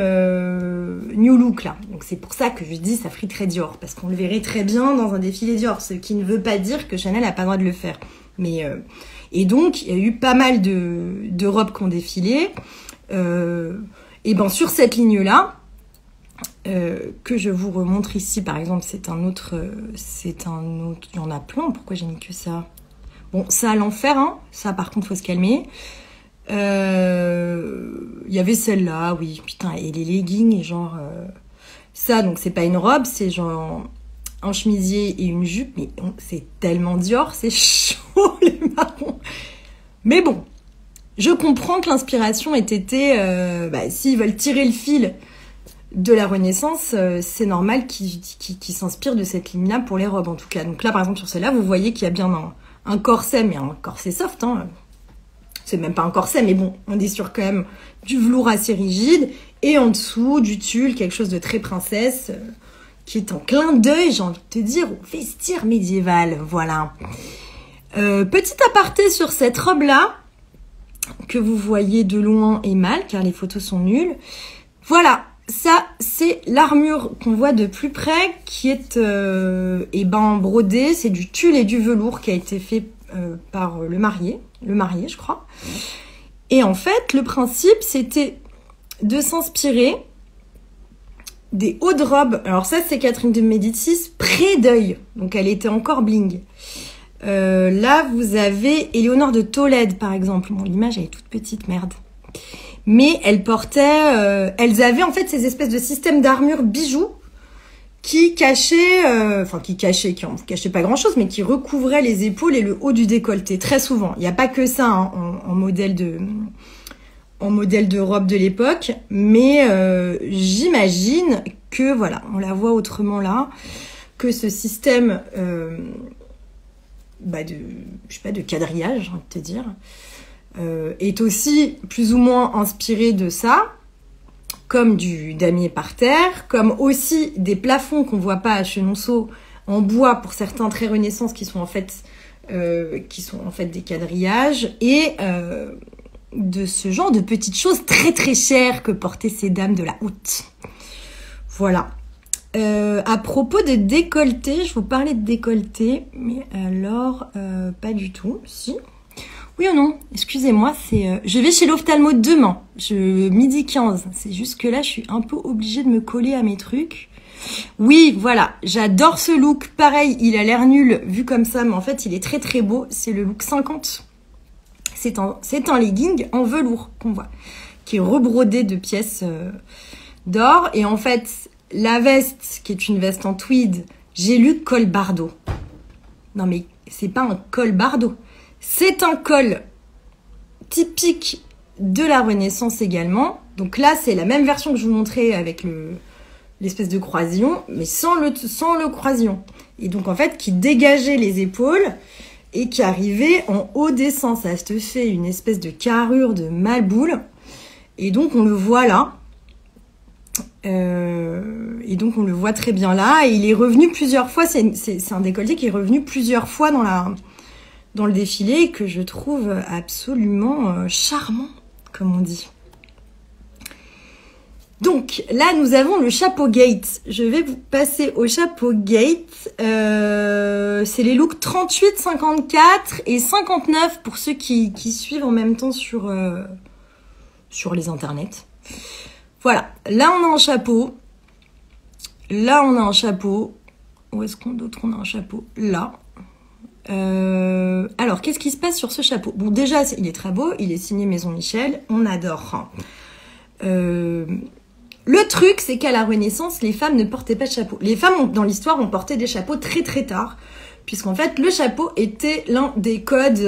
Speaker 1: New Look, là. Donc c'est pour ça que je dis ça ferait très Dior, parce qu'on le verrait très bien dans un défilé Dior, ce qui ne veut pas dire que Chanel n'a pas le droit de le faire. Mais... Et donc, il y a eu pas mal de robes qui ont défilé. Et ben sur cette ligne-là, que je vous remontre ici, par exemple, c'est un autre... Il y en a plein, pourquoi j'ai mis que ça? Bon, ça à l'enfer, hein. Ça, par contre, faut se calmer. Il y avait celle-là, oui, putain, et les leggings, et genre... Ça, donc, c'est pas une robe, c'est genre... un chemisier et une jupe, mais c'est tellement Dior, c'est chaud les marrons. Mais bon, je comprends que l'inspiration ait été, s'ils veulent tirer le fil de la Renaissance, c'est normal qu'ils s'inspirent de cette ligne-là pour les robes en tout cas. Donc là, par exemple, sur celle-là, vous voyez qu'il y a bien un corset, mais un corset soft, hein. C'est même pas un corset, mais bon, on est sur quand même du velours assez rigide, et en dessous, du tulle, quelque chose de très princesse, qui est en clin d'œil, j'ai envie de te dire, au vestiaire médiéval, voilà. Petit aparté sur cette robe-là, que vous voyez de loin et mal, car les photos sont nulles. Voilà, ça, c'est l'armure qu'on voit de plus près, qui est brodée, c'est du tulle et du velours qui a été fait par le marié, je crois. Et en fait, le principe, c'était de s'inspirer des hauts de robe. Alors ça, c'est Catherine de Médicis pré-deuil. Donc, elle était encore bling. Là, vous avez Éléonore de Tolède, par exemple. Bon, l'image, elle est toute petite, merde. Mais elles portaient... elles avaient, en fait, ces espèces de systèmes d'armure bijoux qui cachaient... qui en cachaient pas grand-chose, mais qui recouvraient les épaules et le haut du décolleté, très souvent. Il n'y a pas que ça, hein, en modèle de robe de l'époque, mais j'imagine que, voilà, on la voit autrement là. que ce système de quadrillage, j'ai envie de te dire, est aussi plus ou moins inspiré de ça, comme du damier par terre, comme aussi des plafonds qu'on voit pas à Chenonceau en bois pour certains très Renaissance qui sont en fait des quadrillages, et de ce genre de petites choses très très chères que portaient ces dames de la Houte. Voilà. À propos de décolleté, je vous parlais de décolleté, mais alors pas du tout. Si. Oui ou non? Excusez-moi, je vais chez l'ophtalmo demain, midi 15. C'est juste que là, je suis un peu obligée de me coller à mes trucs. Oui, voilà, j'adore ce look. Pareil, il a l'air nul vu comme ça, mais en fait, il est très très beau. C'est le look 50. C'est un legging en velours qu'on voit, qui est rebrodé de pièces d'or. Et en fait, la veste, qui est une veste en tweed, j'ai lu col bardeau. Non mais, c'est pas un col bardeau. C'est un col typique de la Renaissance également. Donc là, c'est la même version que je vous montrais avec l'espèce de croisillon, mais sans le croisillon. Et donc, en fait, qui dégageait les épaules et qui arrivait en haut des seins. Ça te fait une espèce de carrure de malboule. Et donc, on le voit là. Et donc, on le voit très bien là. Et il est revenu plusieurs fois. C'est un décolleté qui est revenu plusieurs fois dans le défilé, que je trouve absolument charmant, comme on dit. Donc, là, nous avons le chapeau gate. Je vais vous passer au chapeau gate. C'est les looks 38, 54 et 59 pour ceux qui suivent en même temps sur les internets. Voilà, là, on a un chapeau. Là, on a un chapeau. Où est-ce d'autre on a un chapeau? Là. Alors, qu'est-ce qui se passe sur ce chapeau? Bon, déjà, il est très beau, il est signé Maison Michel, on adore. Le truc, c'est qu'à la Renaissance, les femmes ne portaient pas de chapeau. Les femmes, dans l'histoire, ont porté des chapeaux très très tard, puisqu'en fait, le chapeau était l'un des codes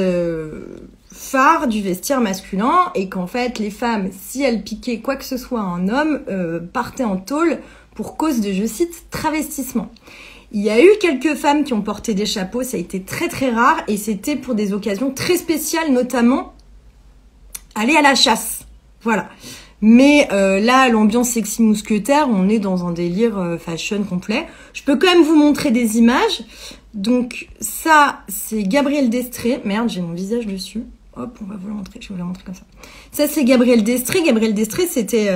Speaker 1: phares du vestiaire masculin, et qu'en fait, les femmes, si elles piquaient quoi que ce soit à un homme, partaient en tôle pour cause de, je cite, travestissement. Il y a eu quelques femmes qui ont porté des chapeaux, ça a été très très rare, et c'était pour des occasions très spéciales, notamment aller à la chasse. Voilà. Mais là, l'ambiance sexy mousquetaire, on est dans un délire fashion complet. Je peux quand même vous montrer des images. Donc ça, c'est Gabrielle Destré. Merde, j'ai mon visage dessus. Hop, on va vous le montrer. Je vais vous la montrer comme ça. Ça, c'est Gabrielle Destré. Gabrielle Destré, c'était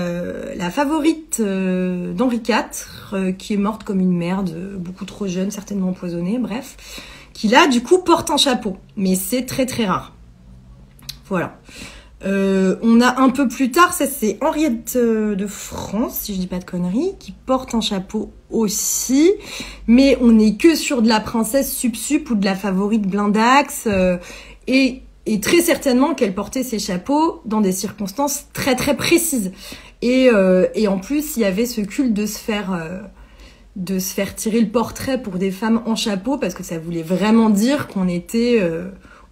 Speaker 1: la favorite d'Henri IV, qui est morte comme une merde, beaucoup trop jeune, certainement empoisonnée, bref. Qui là, du coup, porte un chapeau. Mais c'est très très rare. Voilà. On a un peu plus tard, ça c'est Henriette de France, si je dis pas de conneries, qui porte un chapeau aussi. Mais on n'est que sur de la princesse Sup ou de la favorite Blindax. Et très certainement qu'elle portait ses chapeaux dans des circonstances très très précises. Et en plus, il y avait ce culte de se faire tirer le portrait pour des femmes en chapeau, parce que ça voulait vraiment dire qu'on était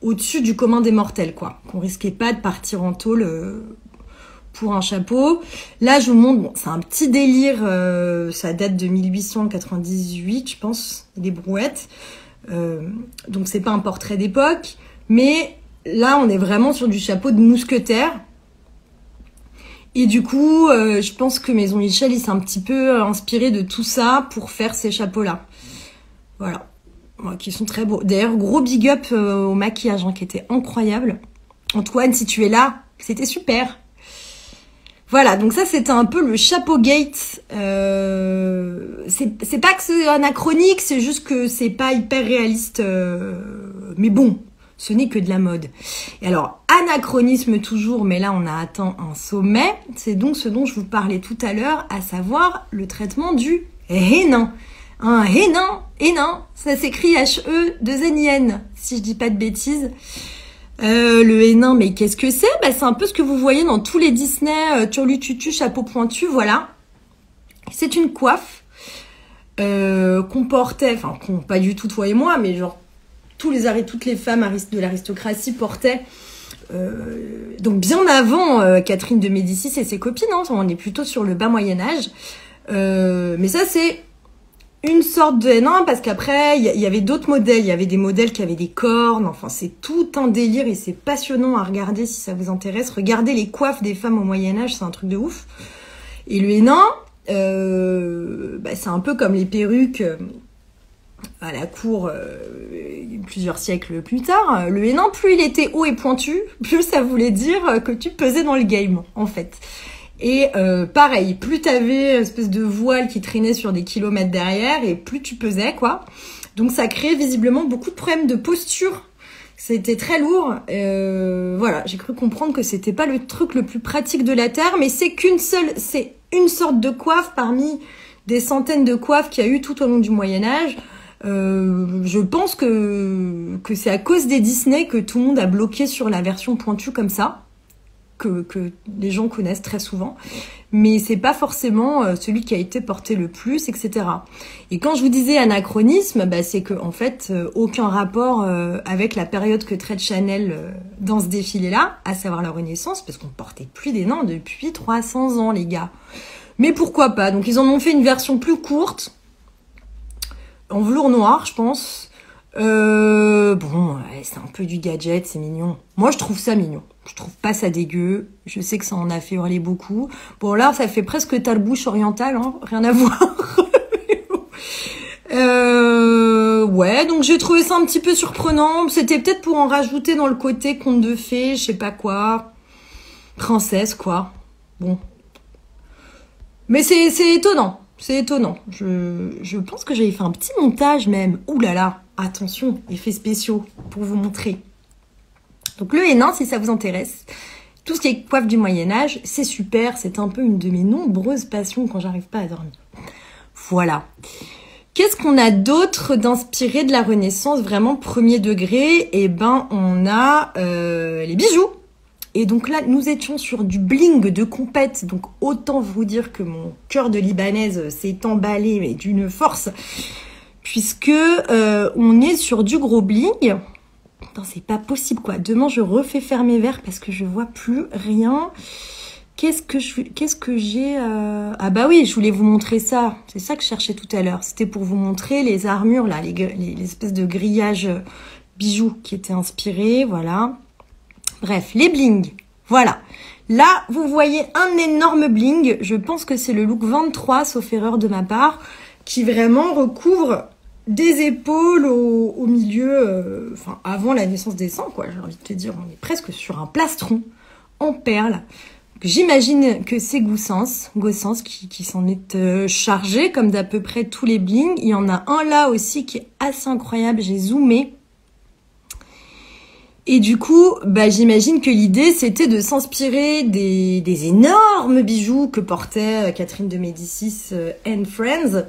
Speaker 1: au-dessus du commun des mortels, quoi. Qu'on risquait pas de partir en tôle pour un chapeau. Là, je vous montre, bon, c'est un petit délire, ça date de 1898, je pense, des brouettes. Donc c'est pas un portrait d'époque, mais là, on est vraiment sur du chapeau de mousquetaire. Et du coup, je pense que Maison Michel, il s'est un petit peu inspiré de tout ça pour faire ces chapeaux-là. Voilà. Ouais, qui sont très beaux. D'ailleurs, gros big up au maquillage, hein, qui était incroyable. Antoine, si tu es là, c'était super. Voilà, donc ça, c'était un peu le chapeau gate. C'est pas que c'est anachronique, c'est juste que c'est pas hyper réaliste. Mais bon, ce n'est que de la mode. Et alors, anachronisme toujours, mais là, on a atteint un sommet. C'est donc ce dont je vous parlais tout à l'heure, à savoir le traitement du hénin. Un hénin, ça s'écrit H-E-2-N-I-N, si je dis pas de bêtises. Le hénin, mais qu'est-ce que c'est? Bah, c'est un peu ce que vous voyez dans tous les Disney, turlututu, chapeau pointu, voilà. C'est une coiffe qu'on portait, enfin, pas du tout toi et moi, mais genre toutes les femmes de l'aristocratie portaient. Donc bien avant Catherine de Médicis et ses copines, hein, on est plutôt sur le bas Moyen-Âge. Mais ça, c'est une sorte de... Non, parce qu'après, il y avait d'autres modèles. Il y avait des modèles qui avaient des cornes. Enfin, c'est tout un délire et c'est passionnant à regarder si ça vous intéresse. Regardez les coiffes des femmes au Moyen-Âge, c'est un truc de ouf. Et le hénin, c'est un peu comme les perruques à la cour plusieurs siècles plus tard. Le hénin, plus il était haut et pointu, plus ça voulait dire que tu pesais dans le game, en fait. Et pareil, plus t'avais une espèce de voile qui traînait sur des kilomètres derrière, et plus tu pesais, quoi. Donc ça créait visiblement beaucoup de problèmes de posture. C'était très lourd. Voilà, j'ai cru comprendre que c'était pas le truc le plus pratique de la Terre, mais c'est une sorte de coiffe parmi des centaines de coiffes qu'il y a eu tout au long du Moyen-Âge. Je pense que c'est à cause des Disney que tout le monde a bloqué sur la version pointue comme ça. Que les gens connaissent très souvent, mais c'est pas forcément celui qui a été porté le plus, etc. Et quand je vous disais anachronisme, c'est que en fait aucun rapport avec la période que traite Chanel dans ce défilé-là, à savoir la Renaissance, parce qu'on portait plus des nains depuis 300 ans, les gars. Mais pourquoi pas? Donc ils en ont fait une version plus courte, en velours noir, je pense. C'est un peu du gadget, c'est mignon. Moi, je trouve ça mignon. Je trouve pas ça dégueu. Je sais que ça en a fait hurler beaucoup. Bon, là, ça fait presque talbouche orientale, hein. Rien à voir. Ouais, donc j'ai trouvé ça un petit peu surprenant. C'était peut-être pour en rajouter dans le côté conte de fées, je sais pas quoi. Princesse, quoi. Bon. Mais c'est étonnant. C'est étonnant. Je pense que j'avais fait un petit montage même. Ouh là là. Attention, effets spéciaux pour vous montrer. Donc le hénin, si ça vous intéresse, tout ce qui est coiffe du Moyen-Âge, c'est super. C'est un peu une de mes nombreuses passions quand j'arrive pas à dormir. Voilà. Qu'est-ce qu'on a d'autre d'inspiré de la Renaissance, vraiment premier degré? On a les bijoux. Et donc là, nous étions sur du bling de compète. Donc autant vous dire que mon cœur de Libanaise s'est emballé, mais d'une force. Puisque on est sur du gros bling. Putain, c'est pas possible, quoi. Demain, je refais faire mes verres parce que je vois plus rien. Qu'est-ce que j'ai Ah bah oui, je voulais vous montrer ça. C'est ça que je cherchais tout à l'heure. C'était pour vous montrer les armures, là, les espèces de grillages bijoux qui étaient inspirés, voilà. Bref, les blings, voilà. Là, vous voyez un énorme bling. Je pense que c'est le look 23, sauf erreur de ma part, qui vraiment recouvre des épaules au milieu, avant la naissance des sangs, quoi. J'ai envie de te dire, on est presque sur un plastron en perles. J'imagine que c'est Gossens qui s'en est chargé, comme d'à peu près tous les blings. Il y en a un là aussi qui est assez incroyable, j'ai zoomé. Et du coup, j'imagine que l'idée, c'était de s'inspirer des énormes bijoux que portait Catherine de Médicis and Friends,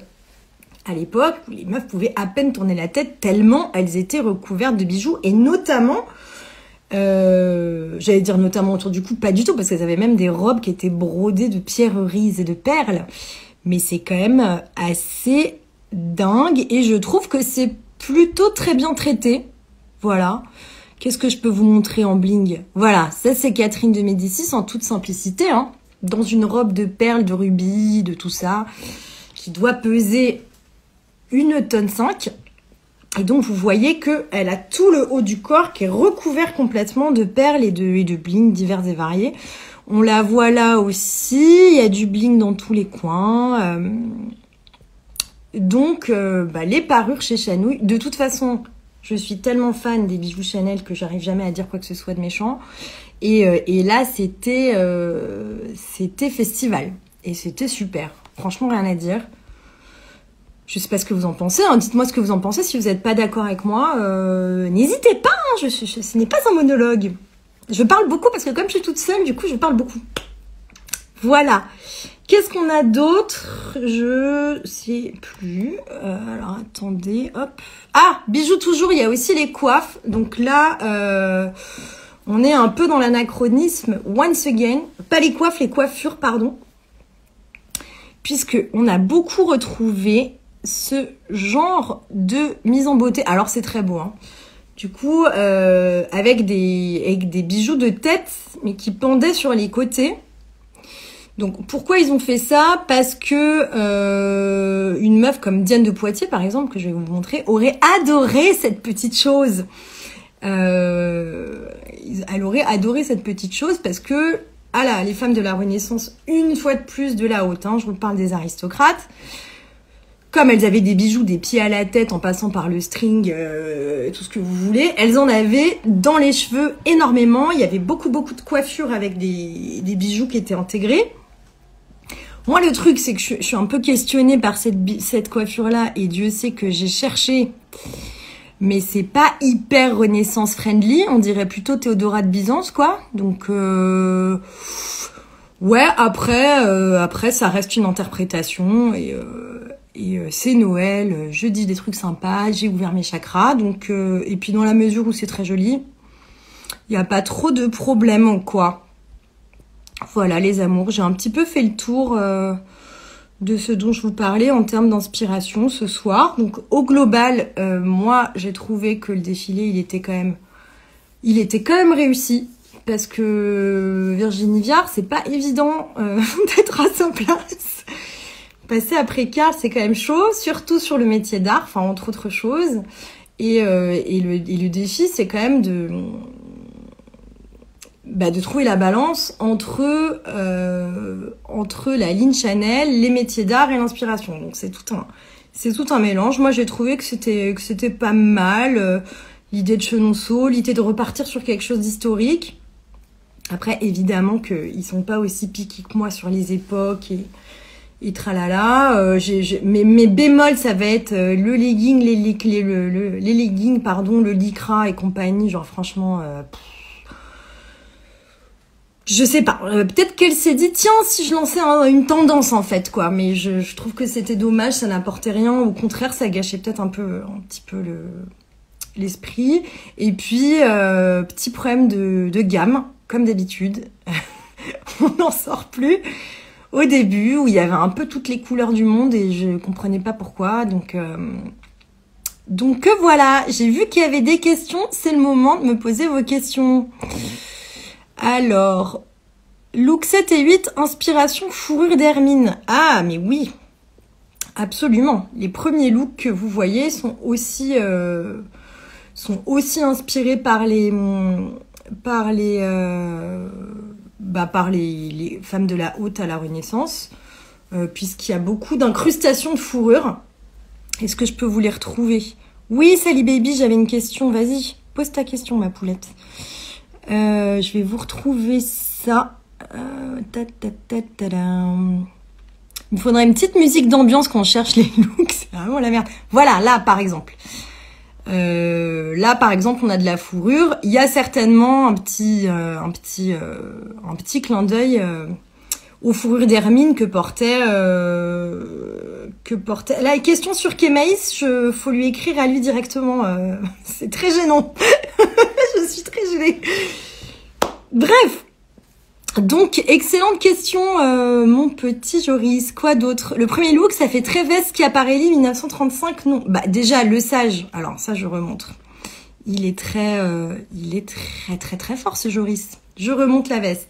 Speaker 1: à l'époque, où les meufs pouvaient à peine tourner la tête tellement elles étaient recouvertes de bijoux, et notamment, j'allais dire notamment autour du cou, pas du tout, parce qu'elles avaient même des robes qui étaient brodées de pierreries et de perles, mais c'est quand même assez dingue, et je trouve que c'est plutôt très bien traité, voilà. Qu'est-ce que je peux vous montrer en bling? Voilà, ça c'est Catherine de Médicis en toute simplicité, hein, dans une robe de perles, de rubis, de tout ça, qui doit peser 1,5 tonne. Et donc vous voyez qu'elle a tout le haut du corps qui est recouvert complètement de perles et de bling divers et variés. On la voit là aussi, il y a du bling dans tous les coins. Donc les parures chez Chanouille, de toute façon, je suis tellement fan des bijoux Chanel que j'arrive jamais à dire quoi que ce soit de méchant. Et là, c'était festival. Et c'était super. Franchement, rien à dire. Je sais pas ce que vous en pensez. Hein. Dites-moi ce que vous en pensez. Si vous n'êtes pas d'accord avec moi, n'hésitez pas. Hein. Ce n'est pas un monologue. Je parle beaucoup parce que comme je suis toute seule, du coup, je parle beaucoup. Voilà. Qu'est-ce qu'on a d'autre? Je sais plus. Alors, attendez. Hop. Ah, bijoux toujours. Il y a aussi les coiffes. Donc là, on est un peu dans l'anachronisme. Once again. Pas les coiffes, les coiffures, pardon. Puisque on a beaucoup retrouvé ce genre de mise en beauté. Alors, c'est très beau, hein. Du coup, avec des bijoux de tête, mais qui pendaient sur les côtés. Donc pourquoi ils ont fait ça? Parce que une meuf comme Diane de Poitiers, par exemple, que je vais vous montrer, aurait adoré cette petite chose. Elle aurait adoré cette petite chose parce que, ah là, les femmes de la Renaissance, une fois de plus de la haute, hein, je vous parle des aristocrates, comme elles avaient des bijoux des pieds à la tête en passant par le string, tout ce que vous voulez, elles en avaient dans les cheveux énormément. Il y avait beaucoup de coiffures avec des bijoux qui étaient intégrés. Moi, le truc, c'est que je suis un peu questionnée par cette coiffure-là, et Dieu sait que j'ai cherché, mais c'est pas hyper Renaissance friendly, on dirait plutôt Théodora de Byzance, quoi. Donc, ouais, après, ça reste une interprétation, et c'est Noël, je dis des trucs sympas, j'ai ouvert mes chakras, donc, et puis dans la mesure où c'est très joli, il n'y a pas trop de problème, quoi. Voilà les amours, j'ai un petit peu fait le tour de ce dont je vous parlais en termes d'inspiration ce soir. Donc au global, moi j'ai trouvé que le défilé il était quand même réussi, parce que Virginie Viard, c'est pas évident d'être à sa place. Passer après quart, c'est quand même chaud, surtout sur le métier d'art, enfin entre autres choses. Et le défi, c'est quand même de trouver la balance entre la ligne Chanel, les métiers d'art et l'inspiration. Donc c'est tout un mélange. Moi j'ai trouvé que c'était pas mal, l'idée de Chenonceau, l'idée de repartir sur quelque chose d'historique. Après évidemment qu'ils sont pas aussi piqués que moi sur les époques et tralala. Mes bémols, ça va être le legging, les leggings, pardon, le lycra et compagnie. Genre franchement. Je sais pas, peut-être qu'elle s'est dit, tiens, si je lançais une tendance, en fait, quoi. Mais je trouve que c'était dommage, ça n'apportait rien. Au contraire, ça gâchait peut-être un petit peu l'esprit. Et puis, petit problème de gamme, comme d'habitude. On n'en sort plus. Au début, où il y avait un peu toutes les couleurs du monde et je comprenais pas pourquoi. Donc voilà, j'ai vu qu'il y avait des questions. C'est le moment de me poser vos questions. Alors, look 7 et 8, inspiration fourrure d'hermine. Ah, mais oui, absolument. Les premiers looks que vous voyez sont aussi inspirés par les femmes de la haute à la Renaissance, puisqu'il y a beaucoup d'incrustations de fourrure. Est-ce que je peux vous les retrouver? Oui, Sally Baby, j'avais une question. Vas-y, pose ta question, ma poulette. Je vais vous retrouver ça. Il me faudrait une petite musique d'ambiance quand on cherche les looks. C'est vraiment la merde. Voilà, là, par exemple. Là, par exemple, on a de la fourrure. Il y a certainement un petit clin d'œil aux fourrures d'hermine que portait. La question sur Kémaïs, faut lui écrire à lui directement. C'est très gênant. Je suis très gênée. Bref. Donc, excellente question, mon petit Joris. Quoi d'autre? Le premier look, ça fait très veste Schiaparelli 1935, non. Bah, déjà, le sage. Alors, ça, je remontre. Il est très fort, ce Joris. Je remonte la veste.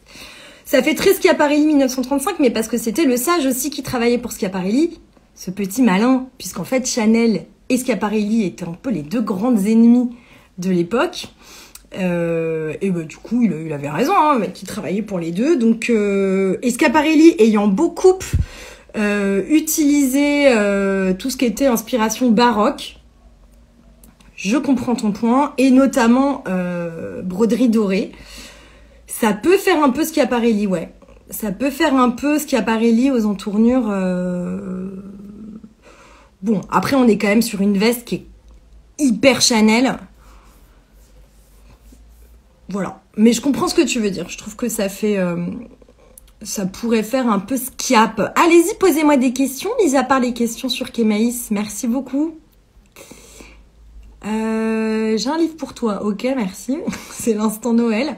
Speaker 1: Ça fait très Schiaparelli 1935, mais parce que c'était le sage aussi qui travaillait pour Schiaparelli. Ce petit malin, puisqu'en fait, Chanel et Schiaparelli étaient un peu les deux grandes ennemies de l'époque. Et bah, du coup, il avait raison, hein, le mec qui travaillait pour les deux. Donc, et Schiaparelli ayant beaucoup utilisé tout ce qui était inspiration baroque, je comprends ton point, et notamment broderie dorée. Ça peut faire un peu Schiaparelli, ouais. Ça peut faire un peu Schiaparelli aux entournures. Bon, après, on est quand même sur une veste qui est hyper Chanel. Voilà. Mais je comprends ce que tu veux dire. Je trouve que ça fait... ça pourrait faire un peu Schiap. Allez-y, posez-moi des questions, mis à part les questions sur Kémaïs. Merci beaucoup. J'ai un livre pour toi. Ok, merci. C'est l'instant Noël.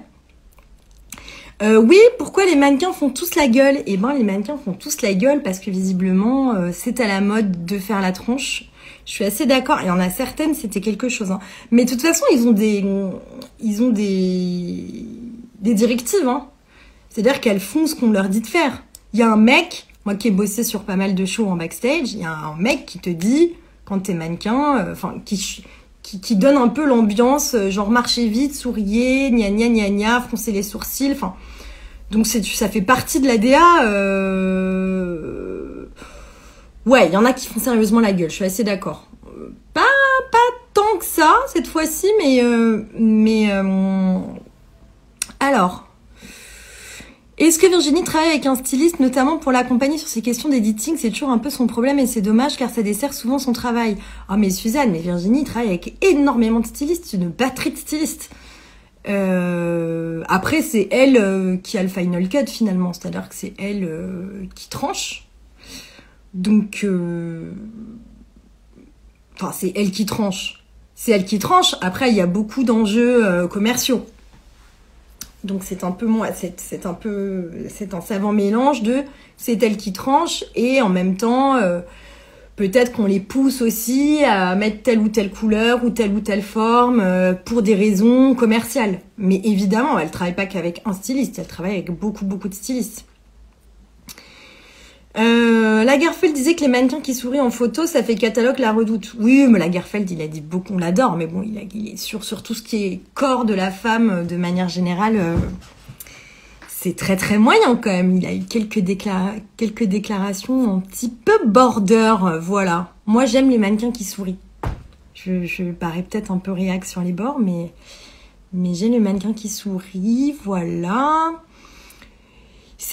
Speaker 1: Oui, pourquoi les mannequins font tous la gueule? Eh ben, les mannequins font tous la gueule parce que visiblement, c'est à la mode de faire la tronche. Je suis assez d'accord. Il y en a certaines, c'était quelque chose. Hein. Mais de toute façon, ils ont des directives. Hein. C'est-à-dire qu'elles font ce qu'on leur dit de faire. Il y a un mec, moi qui ai bossé sur pas mal de shows en backstage, il y a un mec qui te dit, quand t'es mannequin, qui donne un peu l'ambiance, genre marchez vite, souriez, gna gna gna gna, froncez les sourcils, enfin... Donc ça fait partie de l'ADA. Ouais, il y en a qui font sérieusement la gueule, je suis assez d'accord. Pas tant que ça, cette fois-ci, mais alors... Est-ce que Virginie travaille avec un styliste, notamment pour l'accompagner sur ces questions d'éditing? C'est toujours un peu son problème et c'est dommage car ça dessert souvent son travail. Ah mais Suzanne, mais Virginie travaille avec énormément de stylistes, une batterie de stylistes. Après c'est elle qui a le final cut finalement, c'est-à-dire que c'est elle qui tranche. Donc, enfin c'est elle qui tranche. C'est elle qui tranche. Après il y a beaucoup d'enjeux commerciaux. Donc c'est un peu moi, c'est un savant mélange de c'est elle qui tranche et en même temps peut-être qu'on les pousse aussi à mettre telle ou telle couleur ou telle forme pour des raisons commerciales. Mais évidemment, elle travaille pas qu'avec un styliste, elle travaille avec beaucoup de stylistes. Lagerfeld disait que les mannequins qui sourient en photo, ça fait catalogue La Redoute. Oui, mais Lagerfeld, il a dit beaucoup, on l'adore, mais bon, il est sur tout ce qui est corps de la femme de manière générale. C'est très moyen quand même. Il a eu quelques déclarations un petit peu border, voilà. Moi, j'aime les mannequins qui sourient. Je parais peut-être un peu réac sur les bords, mais j'aime les mannequins qui sourient, voilà.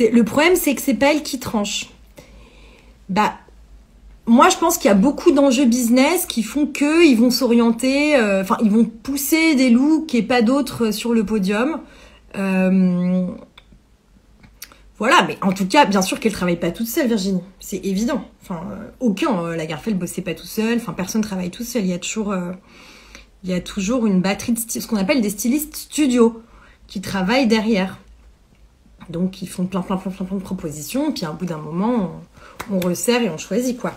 Speaker 1: Le problème, c'est que c'est pas elle qui tranche. Bah, moi, je pense qu'il y a beaucoup d'enjeux business qui font qu'ils vont s'orienter, ils vont pousser des looks et pas d'autres sur le podium. Voilà, mais en tout cas, bien sûr qu'elle travaille pas toute seule, Virginie. C'est évident. Lagerfeld bossait pas tout seul. Enfin, personne travaille tout seul. Il y a toujours une batterie de ce qu'on appelle des stylistes studio qui travaillent derrière. Donc, ils font plein de propositions. Puis, à un bout d'un moment, on resserre et on choisit, quoi.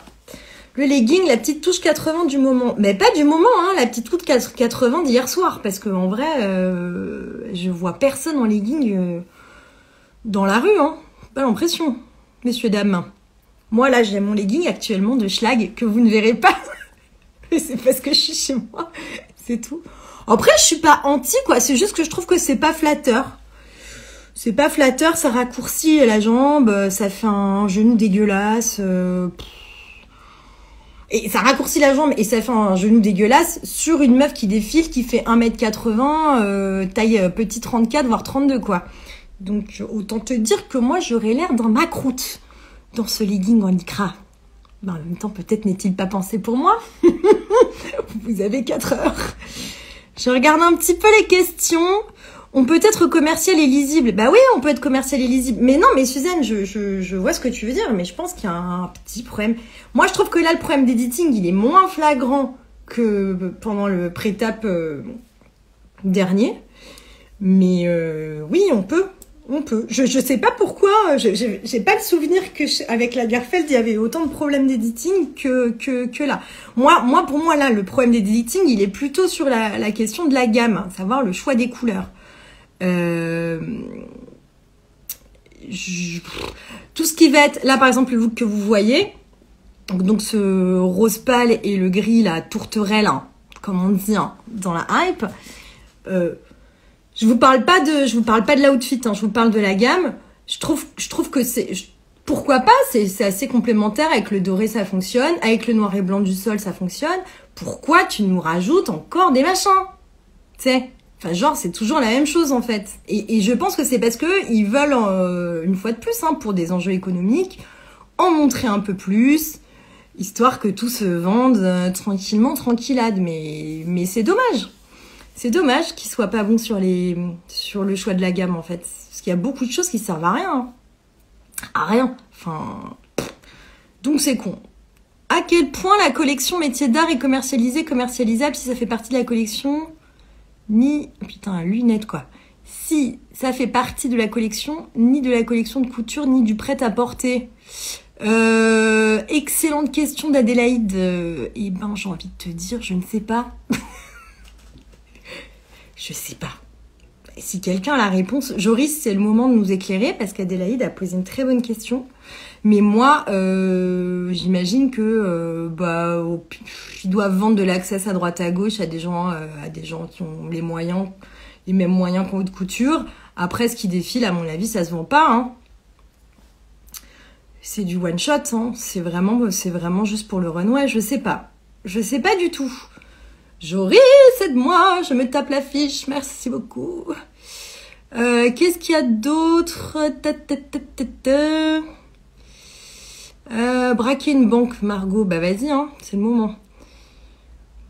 Speaker 1: Le legging, la petite touche 80 du moment. Mais pas du moment, hein, la petite touche 80 d'hier soir. Parce qu'en vrai, je vois personne en legging dans la rue, hein. Pas l'impression, messieurs, dames. Moi, là, j'ai mon legging actuellement de Schlag que vous ne verrez pas. C'est parce que je suis chez moi. C'est tout. Après, je suis pas anti, quoi. C'est juste que je trouve que c'est pas flatteur. C'est pas flatteur, ça raccourcit la jambe, ça fait un genou dégueulasse. Et ça raccourcit la jambe et ça fait un genou dégueulasse sur une meuf qui défile, qui fait 1m80, taille petit 34, voire 32, quoi. Donc, autant te dire que moi, j'aurais l'air d'un macroute dans ce legging en lycra. Ben, en même temps, peut-être n'est-il pas pensé pour moi. Vous avez 4 heures. Je regarde un petit peu les questions. On peut être commercial et lisible. Bah oui, on peut être commercial et lisible. Mais non, mais Suzanne, je vois ce que tu veux dire, mais je pense qu'il y a un petit problème. Moi, je trouve que là, le problème d'editing, il est moins flagrant que pendant le pré-tape dernier. Mais oui, on peut. Je sais pas pourquoi, j'ai pas le souvenir que avec Lagerfeld, il y avait autant de problèmes d'editing que là. Moi, pour moi, là, le problème d'editing, il est plutôt sur la question de la gamme, savoir le choix des couleurs. Tout ce qui va être, là, par exemple, le look que vous voyez, donc ce rose pâle et le gris, la tourterelle, hein, comme on dit, hein, dans la hype, je vous parle pas de l'outfit, hein, je vous parle de la gamme. Je trouve que pourquoi pas, c'est assez complémentaire. Avec le doré, ça fonctionne. Avec le noir et blanc du sol, ça fonctionne. Pourquoi tu nous rajoutes encore des machins? Tu sais, enfin, genre, c'est toujours la même chose, en fait. Et je pense que c'est parce que ils veulent, une fois de plus, hein, pour des enjeux économiques, en montrer un peu plus, histoire que tout se vende tranquillement, tranquillade. Mais c'est dommage. C'est dommage qu'ils soient pas bons sur le choix de la gamme, en fait. Parce qu'il y a beaucoup de choses qui servent à rien. Hein. À rien. Enfin... Donc c'est con. À quel point la collection métier d'art est commercialisable si ça fait partie de la collection? Putain, lunettes, quoi. Si ça fait partie de la collection, ni de la collection de couture, ni du prêt-à-porter. Excellente question d'Adélaïde. Eh ben, j'ai envie de te dire, je ne sais pas. Je sais pas. Si quelqu'un a la réponse, Joris, c'est le moment de nous éclairer parce qu'Adélaïde a posé une très bonne question. Mais moi, j'imagine que ils doivent vendre de l'access à droite à gauche à des gens qui ont les mêmes moyens qu'en haute couture. Après, ce qui défile, à mon avis, ça se vend pas. Hein. C'est du one shot. Hein. C'est vraiment juste pour le runway. Je sais pas du tout. Joris, aide-moi, je me tape l'affiche. Merci beaucoup. Qu'est-ce qu'il y a d'autre? Braquer une banque, Margot. Bah vas-y, hein, c'est le moment.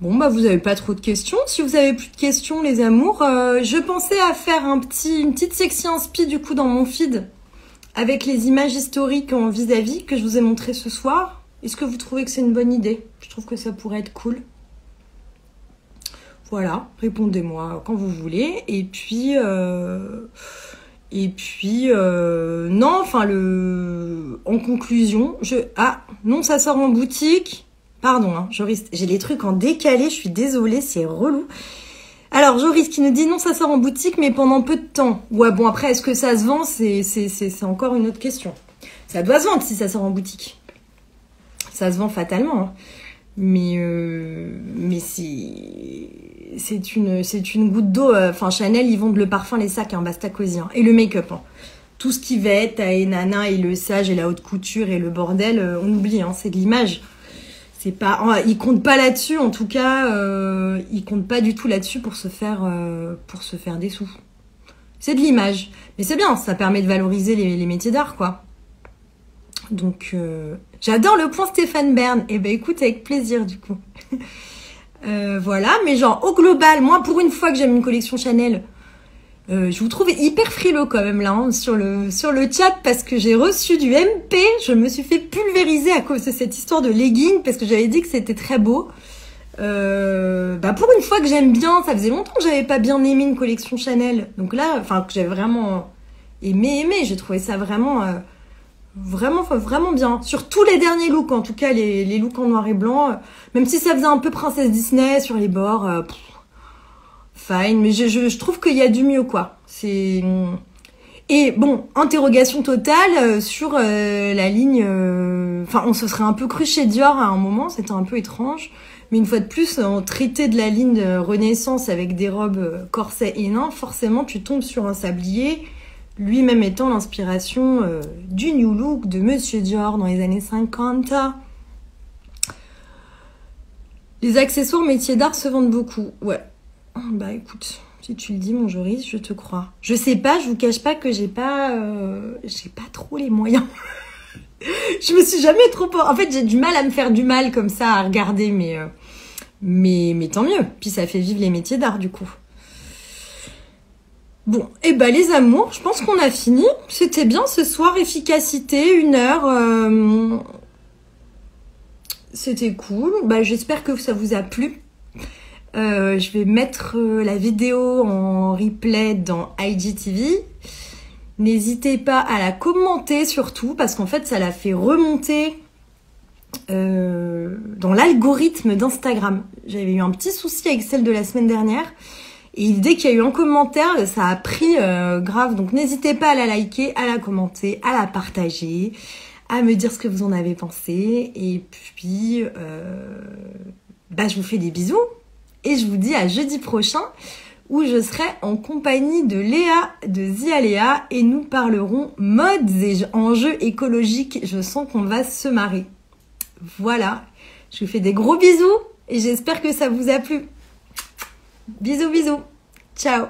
Speaker 1: Bon, bah vous avez pas trop de questions. Si vous avez plus de questions, les amours, je pensais à faire une petite sexy inspi du coup dans mon feed avec les images historiques en vis-à-vis que je vous ai montré ce soir. Est-ce que vous trouvez que c'est une bonne idée? Je trouve que ça pourrait être cool. Voilà, répondez-moi quand vous voulez. Et puis non, enfin en conclusion, non, ça sort en boutique. Pardon, hein, Joris, j'ai les trucs en décalé, je suis désolée, c'est relou. Alors, Joris qui nous dit non, ça sort en boutique, mais pendant peu de temps. Ouais, bon, après, est-ce que ça se vend? C'est encore une autre question. Ça doit se vendre si ça sort en boutique. Ça se vend fatalement, hein. Mais c'est une goutte d'eau. Enfin, Chanel, ils vendent le parfum, les sacs, hein, basta cosy, hein, et le make-up. Hein. Tout ce qui va être à Nana et le sage et la haute couture et le bordel, on oublie, hein, c'est de l'image. C'est pas, ils comptent pas là-dessus, en tout cas, ils comptent pas du tout là-dessus pour se faire des sous. C'est de l'image, mais c'est bien, ça permet de valoriser les métiers d'art, quoi. Donc, j'adore le point Stéphane Bern. Eh ben, écoute, avec plaisir, du coup. Voilà, mais genre, au global, moi, pour une fois que j'aime une collection Chanel, je vous trouve hyper frileux quand même, là, hein, sur le chat, parce que j'ai reçu du MP, je me suis fait pulvériser à cause de cette histoire de legging, parce que j'avais dit que c'était très beau. Pour une fois que j'aime bien, ça faisait longtemps que j'avais pas bien aimé une collection Chanel. Donc là, enfin, que j'avais vraiment aimé, j'ai trouvé ça vraiment bien. Sur tous les derniers looks, en tout cas les looks en noir et blanc, même si ça faisait un peu princesse Disney sur les bords, fine, mais je trouve qu'il y a du mieux, quoi. Et bon, interrogation totale sur la ligne. Enfin, on se serait un peu cru chez Dior à un moment, c'était un peu étrange. Mais une fois de plus, on traitait de la ligne de Renaissance avec des robes corsets et nains, forcément tu tombes sur un sablier, lui-même étant l'inspiration du New Look de Monsieur Dior dans les années 50. Les accessoires métiers d'art se vendent beaucoup. Ouais. Bah écoute, si tu le dis, mon Joris, je te crois. Je sais pas, je vous cache pas que j'ai pas trop les moyens. Je me suis jamais trop... En fait, j'ai du mal à me faire du mal comme ça à regarder, mais tant mieux. Puis ça fait vivre les métiers d'art, du coup. Bon, et bah les amours, je pense qu'on a fini. C'était bien ce soir, efficacité, 1 heure. C'était cool. Bah j'espère que ça vous a plu. Je vais mettre la vidéo en replay dans IGTV. N'hésitez pas à la commenter surtout, parce qu'en fait ça la fait remonter dans l'algorithme d'Instagram. J'avais eu un petit souci avec celle de la semaine dernière. Et dès qu'il y a eu un commentaire, ça a pris grave. Donc n'hésitez pas à la liker, à la commenter, à la partager, à me dire ce que vous en avez pensé. Et puis, je vous fais des bisous. Et je vous dis à jeudi prochain, où je serai en compagnie de Léa de Zialéa. Et nous parlerons modes et enjeux écologiques. Je sens qu'on va se marrer. Voilà. Je vous fais des gros bisous. Et j'espère que ça vous a plu. Bisous, bisous. Ciao.